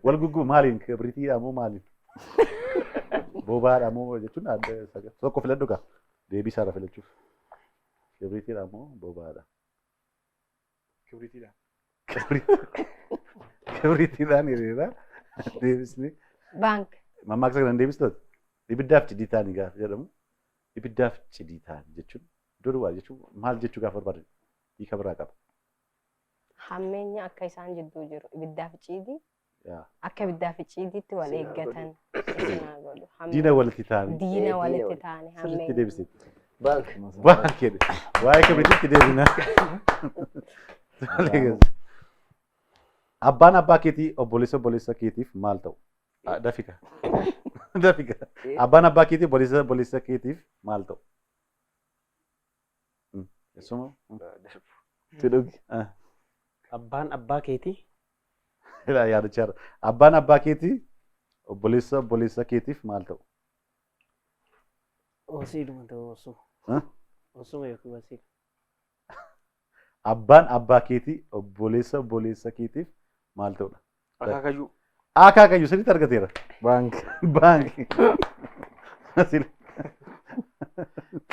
Wal guggubu maaliin? Kibriitiidha moo maaliin? Bobaadha moo jechuun tokko filadhu kaa deebii isaarra filachuuf. Kibriitiidha moo bobaadha? Kibriitiidha. Kibriitiidhaan hiriira deebisni. Bank. Mammaaksa kana deebistoota ibiddaaf cidii ta'anii gaafa jedhamu ibiddaaf cidii ta'anii jechuun iddoo duwwaa jechuun maal jechuu gaafa barbaadan hiika biraa qaba. Hammeenya akka isaan jidduu jiru ibiddaaf cidii akka ibiddaaf cidiitti wal eeggatan isinaa godhu. Diina walitti ta'anii. Diina walitti ta'anii Sirriitti hammeenya. deebiseetti. Bank. Baankiidha. Waa'ee kibriitiitti deebinaa. Abbaan abbaa keetii obboleessa keetiif maal ta'u? Dafika. Dafika. Abbaan abbaa keetii obboleessa keetiif maal ta'u? Eessuma? Tidhugi. Abbaan abbaa keetii? Yaadachaa jira. Abbaan abbaa keetii obboleessa keetiif maal ta'u? Wasiidhuma ta'uu osoo. Osuma yookiin wasiidha. Abbaan abbaa keetii obboleessa keetiif maal ta'udha? Akaakayyuu. Akaakayyuu sirriitti argateera. Baanki. Baanki.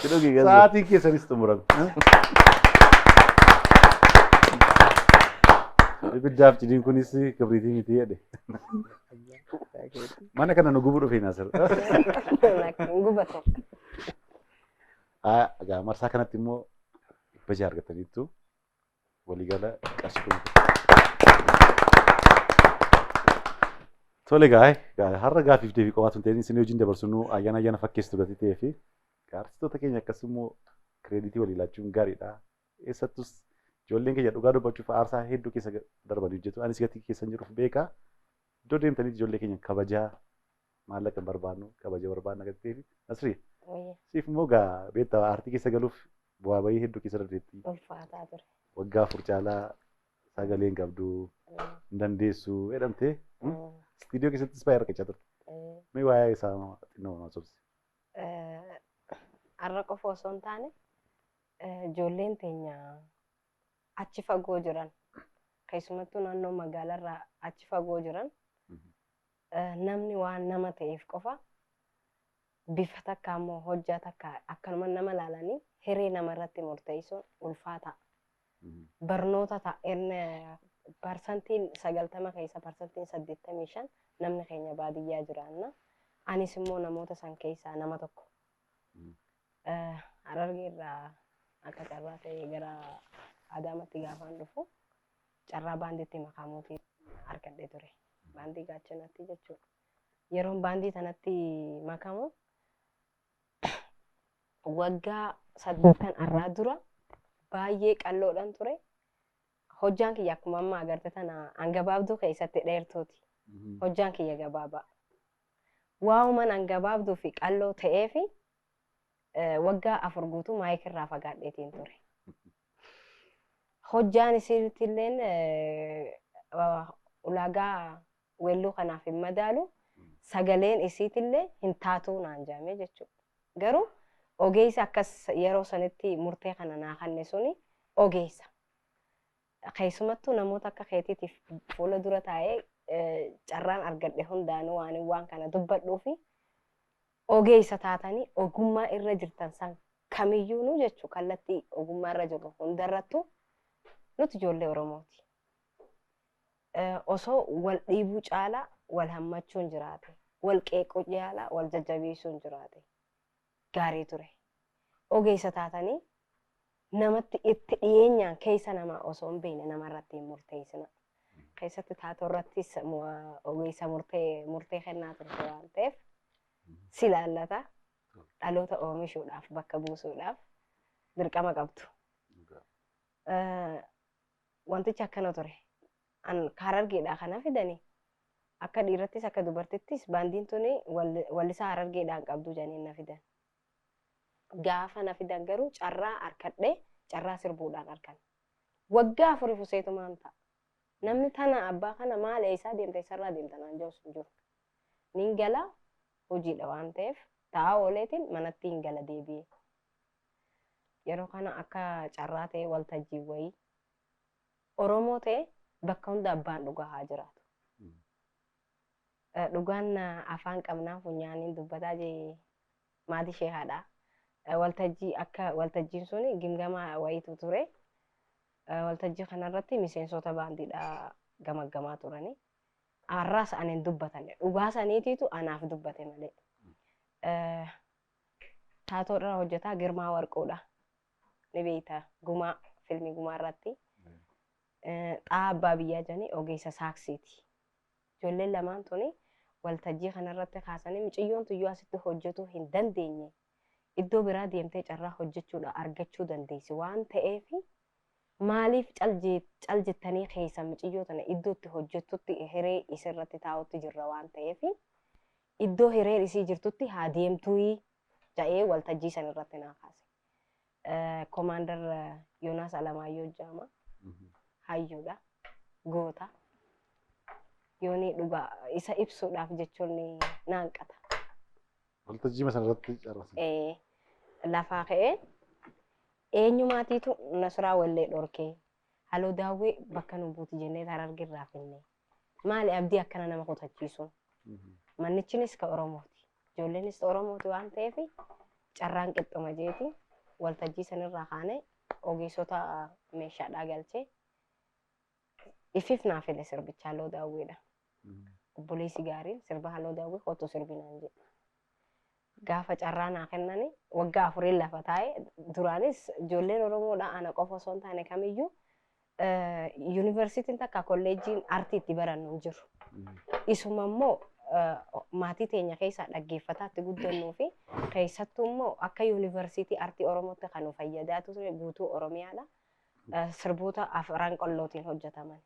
Tidhugi gaza. Sa'aatiin keessanis xumurame. Ibiddaaf cidiin kunis kibriitii miti jedhe. Mana kana nu gubuu dhufee naasir. Gubatu. Egaa marsaa kanatti immoo dhibba jaha argataniittu waliigala qarshii kun. Tole egaa har'a gaafiif deebii qofaatu hin ta'in isin hojiin dabarsinuu ayyaana fakkeessitu gatii ta'ee fi artistoota keenya akkasii immoo kireeditii walii laachuun gaariidha. Eessattus ijoolleen keenya dhugaa dubbachuuf aarsaa hedduu keessa darbanii hojjetu. Anis gatii keessa jiruuf beekaa. Iddoo deemtanii ijoollee keenya kabajaa maallaqa hin barbaannu kabaja barbaanna gatii ta'ee fi Nasrii. Siif immoo gaa beektaa aartii keessa galuuf bu'aa bahii hedduu keessa darbeetti. Ulfaataa ture. Waggaa afur caalaa sagalee hin qabdu hin dandeessu jedhamtee istiidiyoo keessattis baay'ee rakkachaa turte. Mee waa'ee isaa xinnoo nama sobsi. Har'a qofa osoo hin taane ijoolleen teenya achi fagoo jiran keessumattuu naannoo magaalaarraa achi fagoo jiran namni waan nama ta'eef qofa bifa takka ammoo hojjaa takka akkanuma nama laalanii hiree namarratti murteessuun ulfaata. Barnoota ta'een parsantiin 90 keessa parsantiin 85 namni keenya baadiyyaa jiraanna. Anis immoo namoota san keessaa nama tokko. Harargee irraa akka carraa ta'e gara Adaamaatti gaafaan dhufu carraa baandiitti makamuutiin argadhee ture. Baandii gaachanatti jechuudha. Yeroon baandii sanatti makamu waggaa 8 irraa dura baay'ee qalloodhaan ture. Hojjaan kiyya akkuma amma agarte tana hangabaabduu keessatti dheertuuti. Hojjaan kiyya gabaabaa. Waa'uman hangabaabduu fi qalloo ta'ee fi waggaa 4 guutuu maayikirraa fagaadheetiin ture. Hojjaan isiitti illeen ulaagaa weelluu kanaaf hin madaalu sagaleen isiitti illee hin taatuu naan jaamee jechuudha. Garuu ogeessa akkas yeroo sanitti murtee kana naa kanne suni ogeessa. Keessumattuu namoota akka keetiitiif fuula dura taa'ee carraan argadhe hundaanuu waan kana dubbadhuu fi ogeessa taatanii ogummaa irra jirtan san kamiyyuu nu jechuu kallattii ogummaarra jiru hundarrattu nuti ijoollee Oromooti. Osoo wal dhiibuu caalaa wal hammachuun jiraate, wal qeequu caalaa wal jajjabeessuun jiraate gaarii ture. Ogeessa taatanii namatti itti dhiyeenyaan keessa namaa osoo hin beekne namarratti hin murteessina. Keessatti taatoo irrattis ogeessa murtee kennaa turte waan ta'eef si laallata. Dhaloota oomishuudhaaf bakka buusuudhaaf dirqama qabdu. Wantichi akkana ture. Harargeedhaa kana fidanii akka dhiirattis akka dubartittis baandiin tuni wallisaa Harargeedhaan qabdu jedhanii na fidan. Gaafa na fidan garuu carraa harkadhee carraa sirbuudhaan harkan. Waggaa 4 fuseetumaan ta'a. Namni tana abbaa kana maal eessaa deemte isarraa deemtanaan jiru sun jiru. Niin gala hojiidha waan ta'eef taa'aa ooleetiin manatti hin gala deebi'ee. Yeroo kana akka carraa ta'e waltajjii wayii Oromoo ta'e bakka hunda abbaan dhugaa haa jiraatu. Dhugaan afaan qabnaa funyaaniin dubbataa jee maatii ishee haadhaa. Waltajjii akka waltajjiin suni gimgamaa wayiitu ture. Waltajjii kanarratti miseensota baandiidhaa gamaggamaa turanii. Har'aas ani dubbatan dhugaa saniitiitu anaaf dubbate malee. Taatoo irraa hojjetaa Girmaa Warquudha. Ni beekta gumaa filmii gumaa irratti. Xaa abbaa biyyaa jedhanii ogeessa saaksiiti. Ijoolleen lamaan tuni waltajjii kanarratti kaasanii mucayyoon tuyyuu asitti hojjetuu hin dandeenye. Iddoo biraa deemtee carraa hojjechuudha argachuu dandeessi waan ta'eef maaliif cal jettanii keessa mucayyoo tana iddoo itti hojjettutti hiree isirratti taa'utti jirra waan ta'eef iddoo hireen isii jirtutti haa deemtuu jedhee waltajjii sanarratti naa kaase. Komaandar Yoonaas Alamaayyoo jedhama. Hayyuudha. Goota. Yoonii dhugaa isa ibsuudhaaf jechuun naanqata. Waltajjii sanarratti carrasi. Lafaa ka'ee eenyumaatiitu Nasraa Wallee dhorkee haloo daawwee bakka nu buuti jennee Harargeerraa finne. Maali abdii akkana nama kutachiisu. Mannichinis ka Oromooti. Ijoolleenis Oromooti waan ta'eef carraan qixxuma jeeti waltajjii sanirraa kaanee ogeessota meeshaadhaa galchee ifiif naa file sirbicha haloo daawweedha. Obboleessi gaariin sirba haloo daawwee kottu sirbinaan jedhe. Gaafa carraa naa kennani waggaa 4 lafa taa'e duraanis ijoolleen Oromoodha ana qofa osoo hin taane kamiyyuu yuunivarsiitiin takka kolleejjiin aartii itti barannu jiru. Isuma immoo maatii teenya keessaa dhaggeeffataatti guddannuu fi keessattuu immoo akka yuunivarsiitii aartii Oromootti kan nu fayyadaa ture guutuu Oromiyaadha. Sirboota afran qollootiin hojjetaman.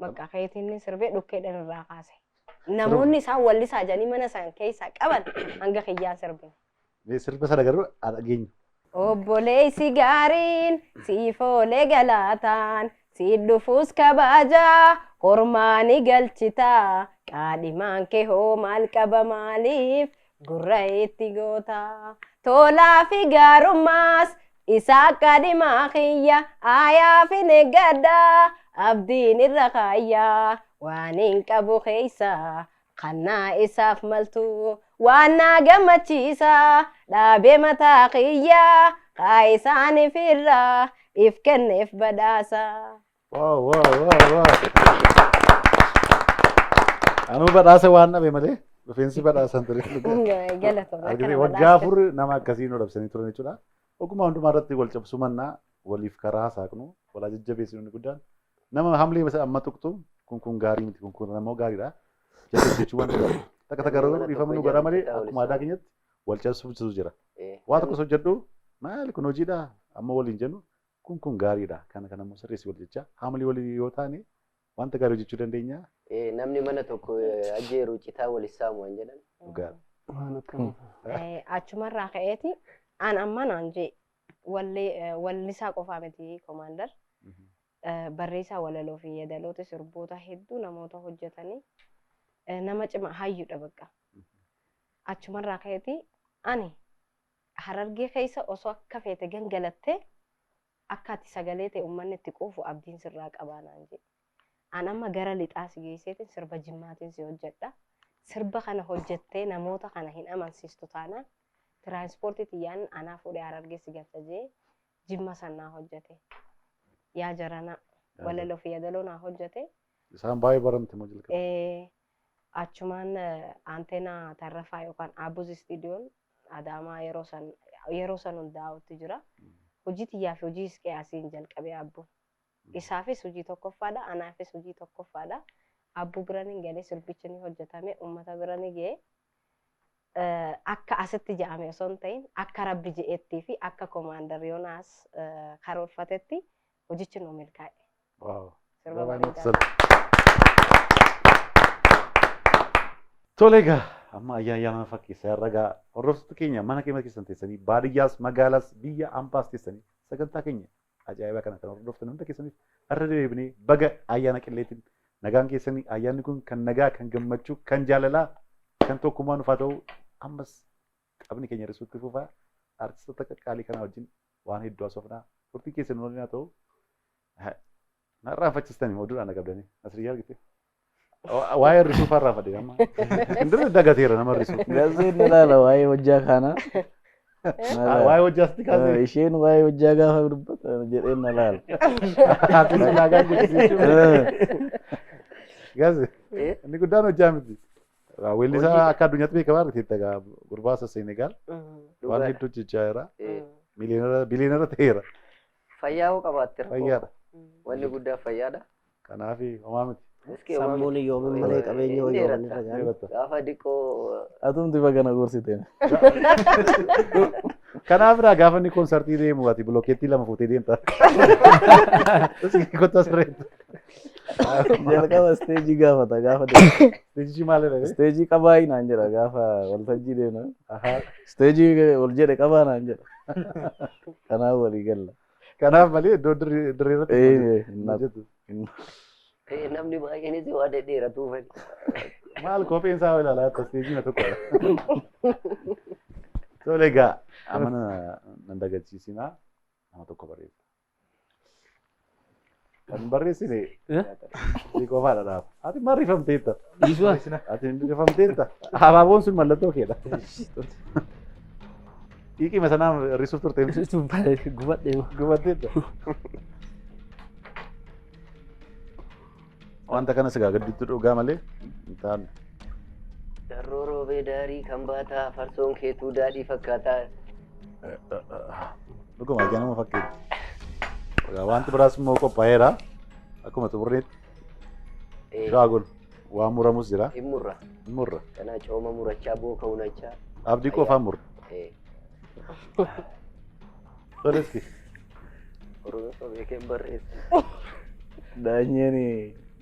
Bakka keetiin sirbee dhukkeedhaan irraa kaase. Namoonni isaan wallisaa jedhanii mana isaan keessaa qaban hanga kiyyaan sirbin. Sirba sana garuu dhageenyu. Obboleessi gaariin siif oolee galaataan si dhufuus kabajaa hormaani galchitaa qaadhimaan kee hoo maal qaba maaliif gurra itti gootaa tolaa fi gaarummaas isaa qaadhimaa kiyya aayaa fi negaddaa abdiin irra kaayyaa waan hin qabu keessa kannaa isaaf maltu waan naa gammachiisa dhaabee mataa kiyyaa kaa isaaniif irraa if kenneef badhaasa. Wow. Anu badhaasa waan dhabe malee rifeensi badhaasan ture. Waggaa 4 nama akkasii nu dhabsanii turan jechuudha. Ogummaa hundumaa irratti wal cabsu mannaa waliif karaa saaqnu walaa jajjabeessinu inni guddaan nama hamlee masa amma tuqtu kun gaarii miti kun namoo gaariidha. Jechuun waan takka garuu dhiifama nu godha malee akkuma aadaa keenyatti wal cabsuutu jira. Waa tokko hojjedhu maal kun hojiidha amma waliin jennu kun gaariidha kana immoo sirreessi wal jecha hamlee walii yoo taane wanta gaarii hojjechuu dandeenya. Namni mana tokko ajjeeru citaa walis saamu waan jedhan. Achumarraa ka'eeti an amma naan jee wallisaa qofaa miti komaandar. Barreessaa walaloo fi yeedaloota sirboota hedduu namoota hojjetanii nama cima hayyuudha bakka. Achumarraa ka'eeti ani Harargee keessa osoo akka feete gangalattee akka ati sagalee ta'e uummanni itti quufu abdiin sirraa qabaa naan jee. An amma gara lixaa si geesseetiin sirba jimmaatiin si hojjedha. Sirba kana hojjettee namoota kana hin amansiistu taanaan Tiraanspoortii xiyyaan anaa fuudhee Harargee si galcha jee Jimma sannaa hojjete. Yaa jarana walaloo fi yaadaloo naa hojjete. Isaan baay'ee baramte moo jalqaba? Achumaan anteenaa tarrafaa yookaan Abuz Istiidiyoon Adaamaa yeroo san hundaa'utti jira. Hojii xiyyaa fi hojii isqee asiin jalqabee Abbuun. Isaafis hojii tokkoffaadha, anaafis hojii tokkoffaadha. Abbuu biraan galee sirbichi ni hojjetame, uummata biraan ga'ee akka asitti jedhame osoo hin ta'in akka rabbi je'ettii fi akka koomaandar Yoonaas karoorfatetti hojichi nu milkaa'e. Sirba bareedaa. Tole egaa amma ayyaana fakkeessaa irra gaa hordoftoota keenya mana keenya keessan teessanii baadiyyaas magaalaas biyya ambaas teessanii sagantaa keenya ajaa'ibaa kana kan hordoftan hunda keessaniif irra deebinee baga ayyaana qilleetiin nagaan keessanii ayyaanni kun kan nagaa kan gammachuu kan jaalalaa kan tokkummaa nuuf haa ta'u ammas qabni keenya risuutti fufaa artistoota qaqqaalii kana wajjin waan hedduu haasofnaa turtii keessan waliin haa ta'u narraa faccistanii oduudhaan qabdanii asirraa argite. Waa'ee risuu farraa fadhee amma indira dagateera nama risuu. Gaazeen ilaala waa'ee hojjaa kana. Waa'ee hojjaa sitti kaasee. Isheen waa'ee hojjaa gaafa dubbata jedheen na laala. Haati silaagaa jechuudha. Gaazee inni guddaan hojjaa miti. Weellisaa akka addunyaatti beekamaa miti egaa gurbaa Senegaal waan hedduu jechaa jira. Biliyoonara ta'eera. Fayyaa hoo qabaatteera? Fayyaadha. Wanni guddaa fayyaadha. Kanaaf homaa miti. Sammuun yoomiin malee qabeenya hoyyoo irra gaana. Gaafa diqoo. Atumti baga na gorsite. Kanaaf gaafa inni koonsartii deemu ati bilookeettii lama fuutee deemta. Kottas reetu. Jalqaba isteejii gaafata gaafa deemu. Isteejii maalidha? Isteejii qabaa naan jedha gaafa waltajjii deemna. Isteejii ol jedhe qabaa naan jedha. Kanaaf walii galla. Kanaaf malee iddoo dirreerratti. Namni baay'eenis waa dhedheeratuu fedhi. Maal kopheen isaa ilaalaa isteejii na tokkodha. Tole egaa amana nan dagachiisinaa nama tokko barreessa. Kan barreessine ni qofaadha dhaaf. Ati marrifamteetta. Ati marrifamteetta. Abaaboon sun mallattoo keedha. Hiikima sanaa risuuf turte. Gubaddeetta. Wanta kanas egaa gaddiitti dhugaa malee hin taane. Darroo roobee daarii kan baataa farsoon keetuu daadhii fakkaataa. Dhuguma ajaa nama fakkeetti. Wanti biraas immoo qophaa'eera. Akkuma xumurreetti. Shaagol waan muramus jira. Hin murra. Hin murra. Kana cooma murachaa booka unachaa. Abdii qofaan murra. Toleski. Oromoo beekeen barreessa. Daanyeen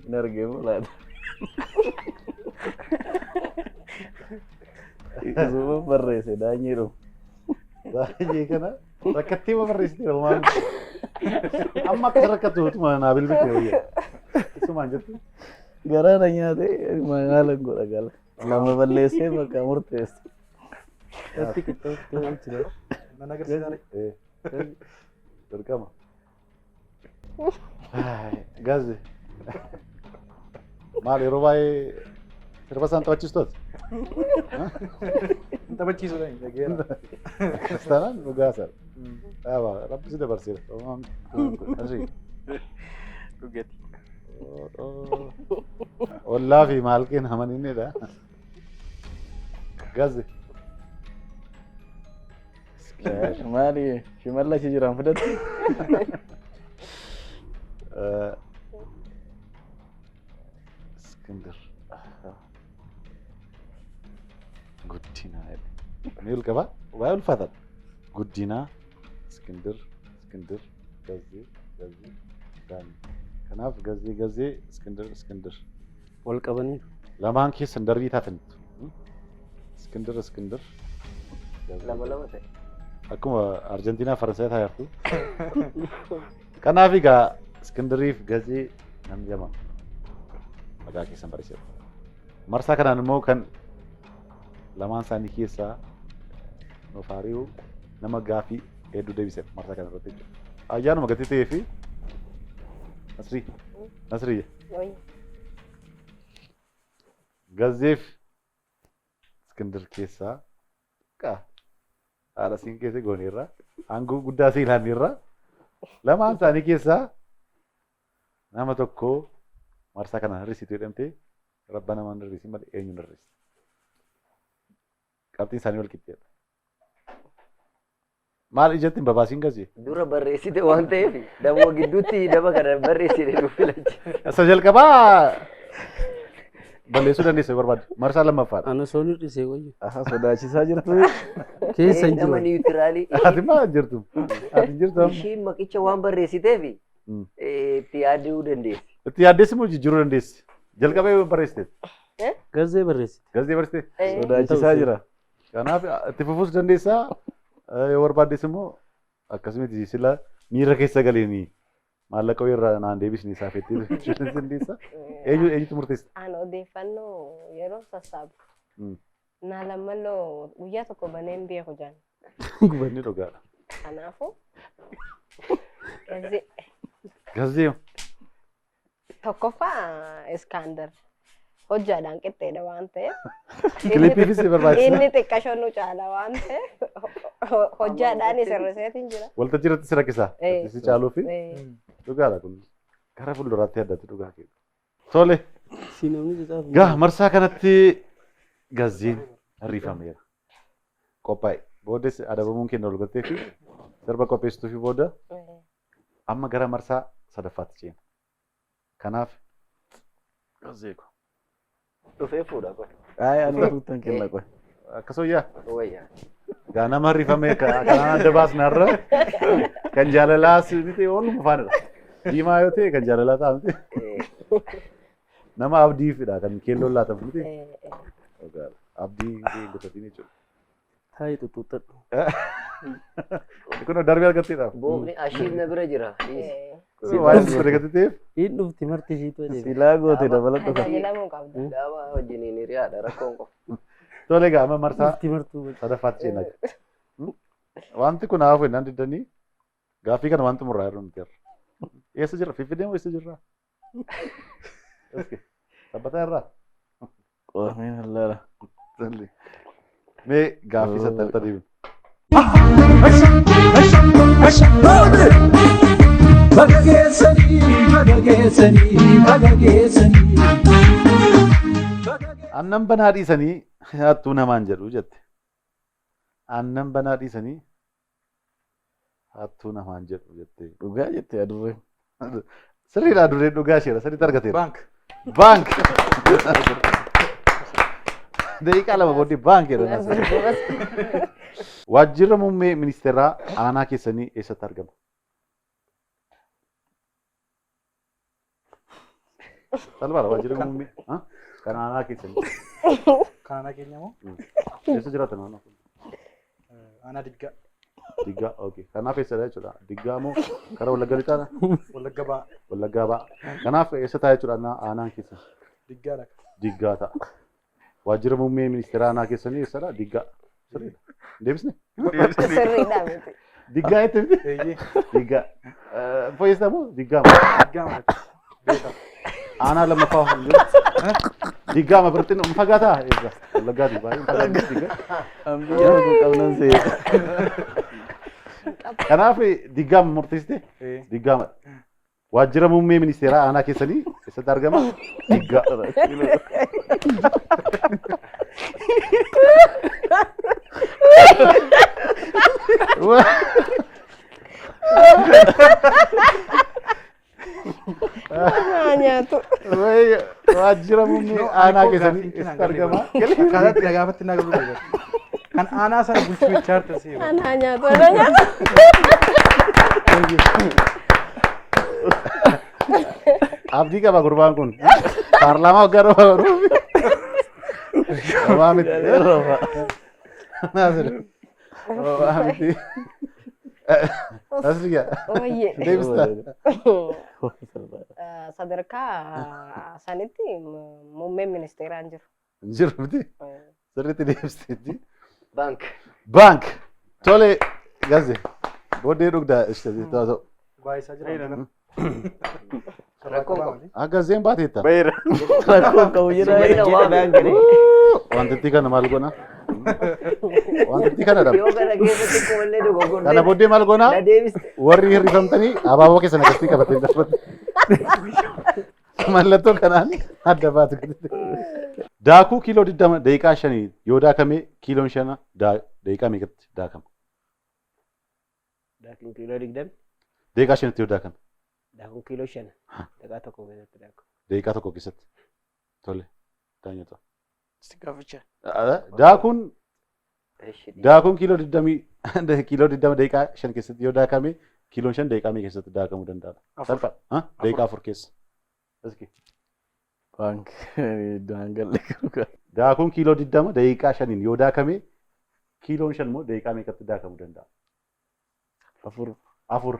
hin argamu laata. Isuma barreesse daanyeeru. Daanyee kana rakkattii ma barreessite maal? Amma akka rakkattu utuma naa bilbilte wayya. Isumaan jettu. Garaana nyaatee magaala godha gala. Lama balleessee bakka murteesse. Ati qixxooftee jira. Mana agarsiisaa. Dirqama. Gaazee. Maal yeroo baay'ee sirba isaan taphachiistooti? Taphachiisuudha hin dhageera. Kiristaanaan dhugaa sana. Dhaabaa rabbisi dabarseera. Asii. Dhugati. Ollaa fi maalqeen hamaninidha. Gaazee. Maali shimalla achi jiran fudhatu. Iskandar. Guddina. Ni ulqaba? Waa ulfaata. Guddina. Iskandar. Gaazee. Daani. Kanaaf gaazee Iskandar. Wal qabanii lamaan keessan darbii taatanitu. Iskandar. Lama ta'e. Akkuma Arjentiinaa Faransaay taayartu. Kanaaf egaa Iskandariif gaazee nan jama. Maqaa keessan barreesseera. Marsaa kanaan immoo kan lamaan isaanii keessaa Noofaariyu nama gaafii hedduu deebiseef marsaa kana irratti jechuudha. Ayyaanuma gatii ta'ee fi Nasrii. Gaazeef Iskandar keessaa haala siin keessa gooneerra aangoo guddaa seenaanirra lamaan isaanii keessaa nama tokko marsaa kana hir'isitu jedhamtee rabba namaan hir'isi malee eenyuun hir'isi. Qabxiin isaanii wal qixxeedha. Maal ijatti hin babaasiin gazi? Dura barreessite waan ta'eef damoo gidduutti nama kana barreessite nuuf filachi. Isa jalqabaa balleessuu dandeessa barbaadu. Marsaa lammaffaadha. Ana soon hir'isee wayya. Aha sodaachisaa jirtu. Keessa hin Nama jiru. niwutiraalii. Ati maal jirtu? Ati jirtu amma. Ishiin maqicha waan barreessiteef itti yaaduu dandeessi. Itti yaaddeessi moo jijjiiruu dandeessi? Jalqabee barreessite. Gazzee barreessite. Gazzee barreessite. Sodaachisaa jira. Kanaaf itti fufuus dandeessaa yoo barbaaddes immoo akkasumatti sila miira keessa galeenii maallaqa irraa naan deebisni isaaf itti dandeessaa. Eenyutu murteessa? An odeeffannoo yeroo sassaabu. Na lammaloo guyyaa tokko baneen beeku jaan. Gubanni dhugaadha. Kanaafuu Gazzee tokkoffaa Iskaandar hojjaadhaan qixxeedha waan ta'eef. Kilipiifis barbaachisa. Inni xiqqashoo nu caala waan ta'eef hojjaadhaan sirriseetiin jira. Waltajjii irratti si rakkisaa. Si caaluu fi dhugaadha kun gara fuulduraatti addatti dhugaa keessa. Tole. Gaa marsaa kanatti gazzeen hirrifameera. Qophaa'e. Booddees adabamuun kenna ol galtee fi sirba qopheessituu fi booda amma gara marsaa sadaffaatti ceena. Kanaaf gazzee ko. Dhufee fuudha qoy. Ani tuuttan kenna qoy. Akkasoo yaa. Wayyaa. Gaa nama hirrifame kanaan adda baasnarra kan jaalalaas miti ooluma faanidha. Diimaa yoo ta'e kan jaalalaa ta'a miti. Nama abdiifidha kan keelloon laatamu miti. Abdii gosatiin jechuudha. Taayi tuttuuttadhu. Kun darbee argatteedha. Boobni ashiin na bira jira. Waan itti argatteef. Hin dhufti marti ishiitu adeema. Silaa goote dabalatu kan. Tajaajilamuu qabda. Gaafa wajjiniin hiriyaadha rakkoon qofa. Tole gaa amma marsaa Dhufti martuu. sadaffaatti ceenaa jira. Wanti kun hafu innaan diddanii gaaffii kana wanti murraa irra nuti irra. Eessa jirra? Fiffidee moo eessa jirra? Sabbataa irraa? Qoomeen hallaala. Mee gaaffii sattalta deebiin. Aannan banaa dhiisanii hattuu namaan jedhu jette. Aannan banaa dhiisanii hattuu namaan jedhu jette. Dhugaa jette adurreen. Sirriidha adurreen dhugaa isheera sirriitti argateera. Bank. Bank. Daqiiqaa lama booddee baankiidha. Waajjirri muummee ministeeraa aanaa keessanii eessatti argama? Salphaadha waajjirri muummee kan aanaa keessanii. Kan aanaa keenya moo? Eessa jiraatan aanaa kun? Aanaa Diggaa. Diggaa okay. Kanaaf eessadha jechuudha. Diggaa moo karaa Wallagga lixaadha? Wallagga Ba'a. Wallaggaa Ba'a. Kanaaf eessa ta'a jechuudha aanaan keessan? Diggaadha. Diggaa ta'a. Waajjira muummee ministeeraa aanaa keessanii eessadha? Diggaa. Sirriidha. Deebisne? Sirriidha miti. Diggaa jettee miti? Eeyyee. Diggaa. Foyyessaa moo diggaa moo? Diggaa maalati? Aanaa lammaffaa diggaa ma birtiin hin fagaataa? Eessa? Wallaggaati baay'ee fagaataa diggaa. Ambiyaa kun qabnan seeta. Kanaaf diggaa murteessite? Diggaa ma. Waajjira muummee ministeeraa aanaa keessanii eessatti argama? Diggaa. Nyaatu. Waajjira muummee aanaa keessanii eessatti argama? Akkaataatti na gaafatti na galu. Kan aanaa sana bulchuu jecha harta seera. Ana nyaatu. Ana nyaatu. Abdii qaba gurbaan kun. Paarlaamaa waggaa rooba. Waa miti. Waa miti. Asliga. Oye. Deebista. Sadarkaa sanitti muummeen ministeeraan jiru. Jiru miti. Sirriitti deebisteetti. Bank. Bank. Tole gaze. Booddee dhugda ishee ta'u. Baay'isaa jira. Rakkoon qofa. Akka zeen baateetta. Rakkoo qabu jedhaa. wanti kana maal goona? Wanti kana dha. Yoo kana keessatti koollee dogoggortee. Kana booddee maal goona? Na deebiste. Warri hirrifamtanii abaaboo keessan akkasii qabatanii darbatu. Mallattoo kanaan adda baatu. Daakuu kiiloo 20 daqiiqaa 5 yoo daakame kiiloon 5 daqiiqaa meeqatti daakama? Daakuun kiiloo 20. Daqiiqaa 5tti yoo daakame. Daakuun kiiloo 5. Daqiiqaa tokko keessatti daakama. Daqiiqaa tokko keessatti. Tole. Daanyota. Si gaafacha. Daakuun kiiloo 20 kiiloo 20 daqiiqaa 5 keessatti yoo daakame kiiloon 5 daqiiqaa meeqa keessatti daakamuu danda'a? Salpha. Daqiiqaa 4 keessa. Aski. Bank daangalle kruka. Daakuun kiiloo 20 daqiiqaa 5 yoo daakame kiiloon 5 immoo daqiiqaa meeqatti daakamuu danda'a? Afur.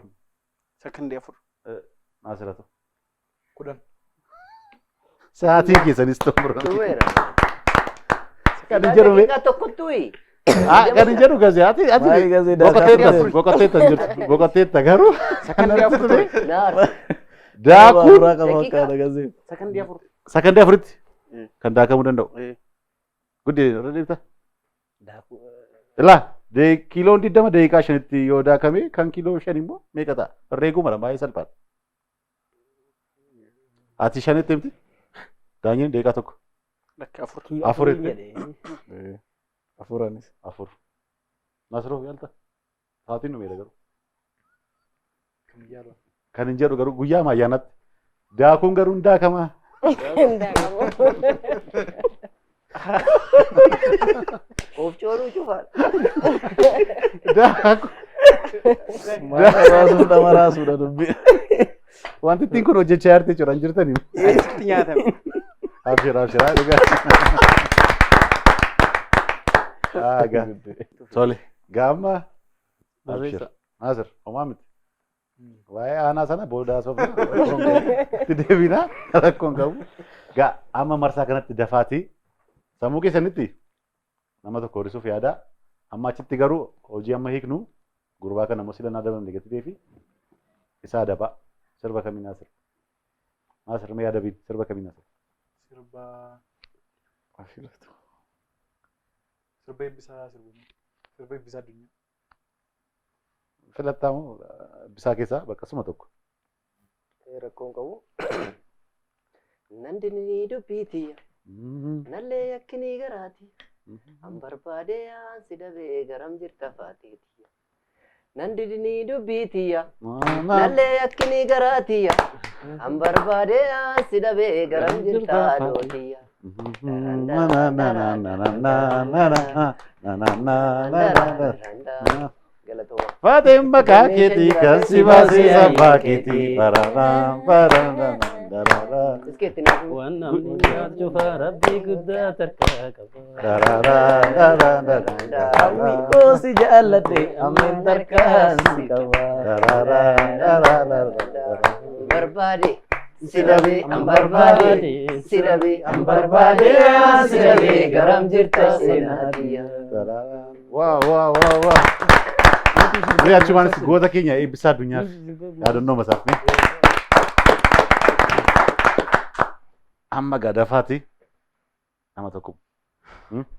Sekondii 4. Naasiratu. 10. Sa'aatii keessanis xumurame. Tumeera. Kan hin jedhume. Daqiiqaa tokkotti. Kan hin jedhu gazee ati boqoteetta garuu kanatti tume. Daakuu sakandii afuritti kan daakamuu danda'u. Guddee irra deebita. Ilaa kiiloon 20 daqiiqaa 5tti yoo daakame kan kiiloo 5 immoo meeqa ta'a? Herreeguu mala baay'ee salphaadha. Ati 5tti himti? Daanyiin daqiiqaa tokko. Afuritti. Afuranis. Afur. Nasroo yaalta. Sa'aatiin nu meeqa garuu? Kan hin jedhu garuu guyyaa ayyaanaatti. Daakuun garuu hin daakamaa. Of cooruu cufaadha. Daaku. Maraasuudha dubbii. Wanti ittiin kun hojjechaa jirti jechuudha hin jirtanii. Achitti nyaatame. Abshira. Tole. Gaamma. Abshira. Nasir. Homaa miti. Waa'ee aanaa sana boodaa sofa. Itti deebinaa rakkoon qabu. Gaa amma marsaa kanatti dafaatii sammuu keessanitti nama tokko horisuuf yaada. Amma achitti garuu hojii amma hiiknu gurbaa kana immoo silannaa dabamne gatii fi isaa adaba. Sirba kamiin Nasir? Nasir mee yaada biin sirba kamiin Nasir? Sirba eebbisaa addunyaa. Filattaamu bisaa keessaa bakka suma tokko. Rakkoon qabu. Nan dinni dubbiitiya. Nallee yakkinii garaati. An barbaadee si dabee garam jirta faatiitiya. Nan dinni dubbiitiya. Nallee yakkinii garaatiya. An barbaadee si dabee garam jirta dootiya. Fatin bakka keetii kan si baasee sabbaa keetii bararaan. Waan namni nyaachuuf rabbii guddaa tarkaa qaba. Ammiikoo si jaalladhe ammeen tarkaan si qaba. Barbaade. Sidabe an barbaade sidabe garam jirta seenaatiya. Waa. Mee achumaanis goota keenya eebbisaa addunyaaf yaadannoo masaafne. Amma gadafaati nama tokko.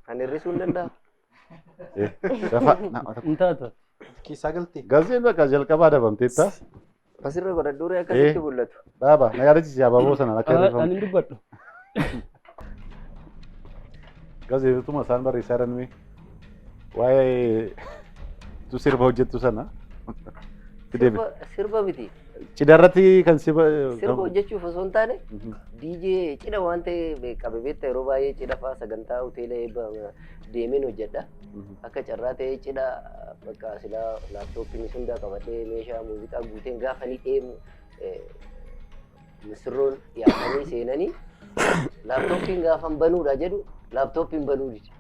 Ani hir'isuu hin danda'u. Dafa nama tokko. Hin taatu. Keessaa galtee. Gazeen bakka jalqabaa dabamteetta. Asirra godhadhuuree akkasitti mul'atu. Dhaaba na yaadachiisi abaaboo sanaan akka Ani irrifamu. dubbadhu. Gazeetuma isaan barreessaa jiran waa'ee tu sirba hojjettu sana. Sirba miti. Cidarratti kan Sirba hojjechuuf osoo hin taane DJ cidha waan ta'e qabe beektaa yeroo baay'ee cidha fa'aa sagantaa hoteela eebba deemeen hojjedha. Akka carraa ta'ee cidha bakka silaa laaptooppiin hundaa qabadhee meeshaa muuziqaa guuteen gaafa ni deemu misirroon dhiyaatanii seenanii laaptooppiin gaafa banuudha jedhu laaptooppiin banuu dide.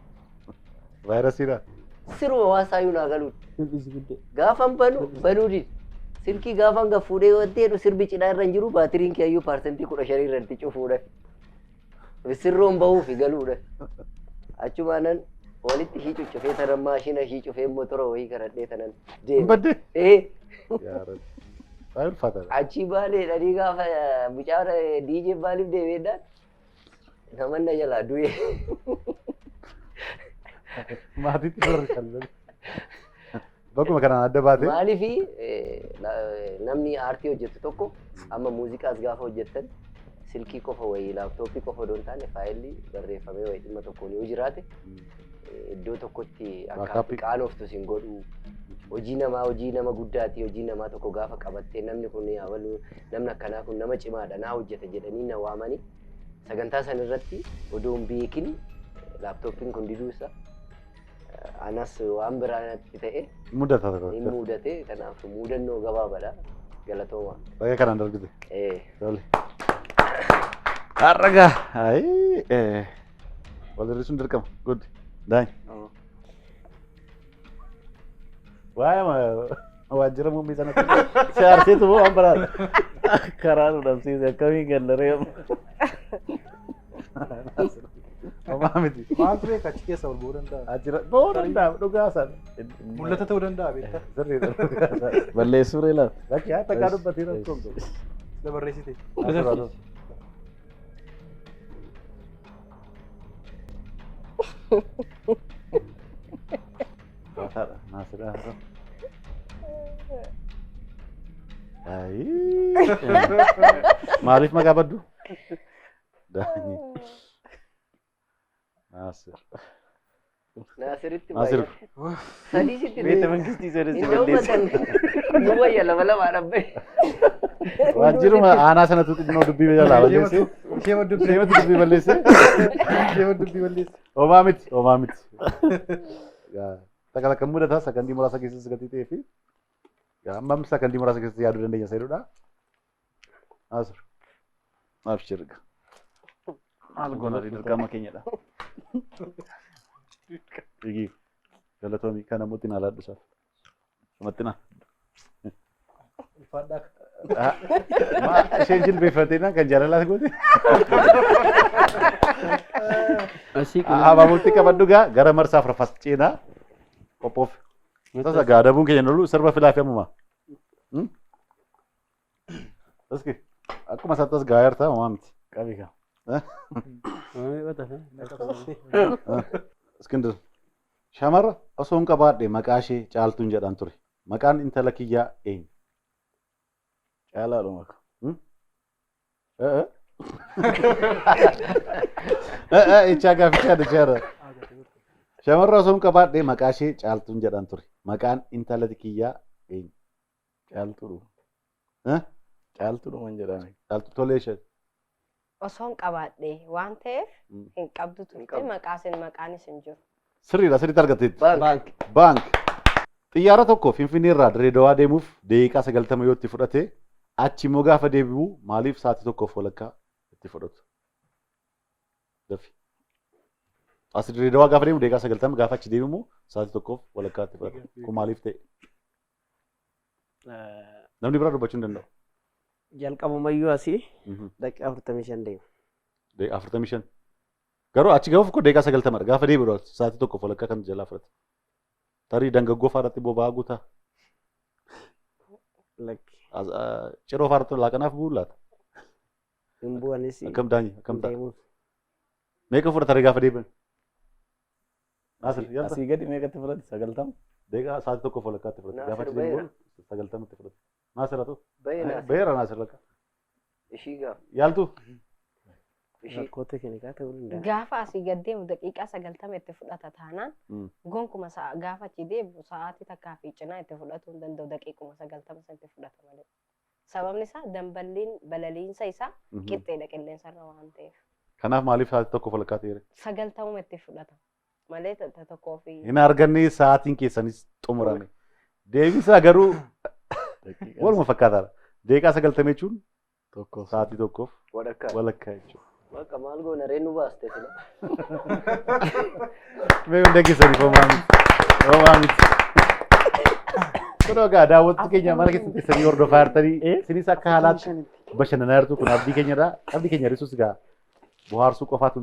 Vaayirasiidha. Siruma hawaasaayyuu naa galuudha. Gaafa banuu dide. Silkii gaafa hanga fuudhee wanti jedhu sirbi cidhaa irra hin jiru baatiriin kiyyayyuu paarsentii 15 irratti cufuudha. Misirroon bahuufi galuudha. Achumaanan walitti ishii cuccufee tanan maashina ishii cufee motora wayii karadhee tanan deema. Badde. Achi baaleedhanii gaafa mucaa DJ baaliif deemeedhaan naman na jalaa du'e. Maatiitti barreeffame. Bakkuma kanaan adda baatee. Maaliifi namni aartii hojjetu tokko amma muuziqaas gaafa hojjettan silkii qofa wayii laaptooppii qofa odoo hin taane faayilii barreeffamee wayii dhimma tokkoon yoo jiraate iddoo tokkotti akka qaanoftu sin godhu hojii nama guddaati hojii namaa tokko gaafa qabattee namni kun yaawaluu namni akkanaa kun nama cimaadha naa hojjeta jedhanii na waamanii sagantaa san irratti odoo hin beekin laaptooppiin kun diduusa anas waan biraatti ta'e mudata tokko ni mudate kanaaf mudannoo gabaabaadha galatooma. Baay'ee kanaan dargite. Tole. Harraga. Walirri sun dirqama. Good. Daai. Waajjira muummee sanatti shaarteetu moo waan biraadha? Karaa nu dhabsiise akkamiin gallaree Homaa miti. Maaltu beeka achi keessa ol bu'uu danda'a? Achirra bo'oo danda'a dhugaa sana. Mul'ata ta'uu danda'a beektaa? Sirriidha dhugaa sana. balleessuu reelaa. Bakki haa takkaa dubbatii rakkoon ta'u. Sila barreessite. Baataadha naasirraa haa ta'u. Maaliif maqaa baddu? Daanyee. Nasir. Nasiritti Nasir. sadii sitti Beeta mangistii sadii balleessan nu wayya lama dhabbe. Waajjiruma aanaa sanatu xinnoo dubbii jalaa balleesse. Ishee dubbii balleesse. Ishee dubbii balleesse. Homaa miti. Takka takka mudata sakandii muraasa keessatti gatii ta'ee fi amma sakandii muraasa keessatti yaaduu dandeenya seeduudha. Nasir. Maaf shirga. Maal goona dirqama keenyadha. Igi galatoomii kana mutti na laadhisaaf. Sumattina. Isheen jilbeeffattee kan jaalalaa goote. Abaabotti qabaddu gaa gara marsaaf rafas ceenaa qophoof. Sasa gaadabuun keenya nolu sirba filaafi ammuma. Taski akkuma sattas gaayartaa homaa miti. Qabii kaa. Iskindir shamarra osoo hin qabaadhe maqaa ishee caaltuun jedhan ture. Maqaan intala kiyyaa eenyu? Caalaadhuma. Ichaa gaafichaa dachaara. Shamarra osoo hin qabaadhe maqaa ishee caaltuun jedhan ture. Maqaan intala kiyyaa eenyu? Caaltuudhuma. Caaltuudhuma jedhame. Caaltuu tolee ishee. Osoo hin qabaadhe waan ta'eef hin qabdu turte maqaanis hin jiru. Sirriidha sirriitti argatteetti. Baank. Xiyyaara tokko Finfinnee irraa Dirreedawaa deemuuf daqiiqaa 90 yoo itti fudhate achi immoo gaafa deebi'u maaliif sa'aatii tokkoof walakkaa itti fudhatu? Dafi. As Dirreedawaa gaafa deemu daqiiqaa 90 gaafa achi deebi'u sa'aatii tokkoof walakkaa itti fudhatu. Kun maaliif ta'e? Namni biraa dubbachuu hin danda'u. Jalqabumayyuu asii daqiiqaa 45 deema. Daqiiqaa 45. Garuu achi gahuuf ko daqiiqaa 90 gaafa deebi'u sa'aatii tokkoof walakkaa kan jalaa fudhate. Tarii dangaggoo faarratti boba'aa guutaa. Ciroo faarratti laaqanaaf bu'uulaata. Hin bu'anis. Akkam daanyi akkam ta'a. Meeqa fudhata gaafa deebi'an? Asii gadi meeqatti fudhate 90? Daqiiqaa sa'aatii tokkoof walakkaatti fudhate. Gaafa achi deebi'u 90tti fudhate. Naasiratu. Beera naasiraka. Ishii gaaf. Yaaltu. Rakkoo teeknikaa ta'uu danda'a. Gaafa asii gad deemu daqiiqaa 90 itti fudhata taanaan gonkuma gaafa achi deebi'u sa'aatii takkaa fi cinaa itti fudhatuu hin danda'u daqiiquma 90 itti fudhata malee. Sababni isaa damballiin balaliinsa isaa qixxeedha qilleensarra waan ta'eef. Kanaaf maaliif sa'aatii tokkoof walakkaa ta'eera? 90 itti fudhata malee tokkoo fi. Hin arganne sa'aatiin keessanis xumurame. Deebisaa garuu waluma fakkaataadha. Daqiiqaa 90 jechuun sa'aatii tokkoof walakkaa jechuudha. Bakka maal goona reen nu baaste fila. Mee hunda keessanii homaa miti. Kun egaa daawwattoota keenya mana keessatti sanii hordofaa jirtanii isinis akka haalaatti bashannanaa jirtu kun abdii keenyadha. Abdii keenya hir'isuus egaa bohaarsuu qofaatu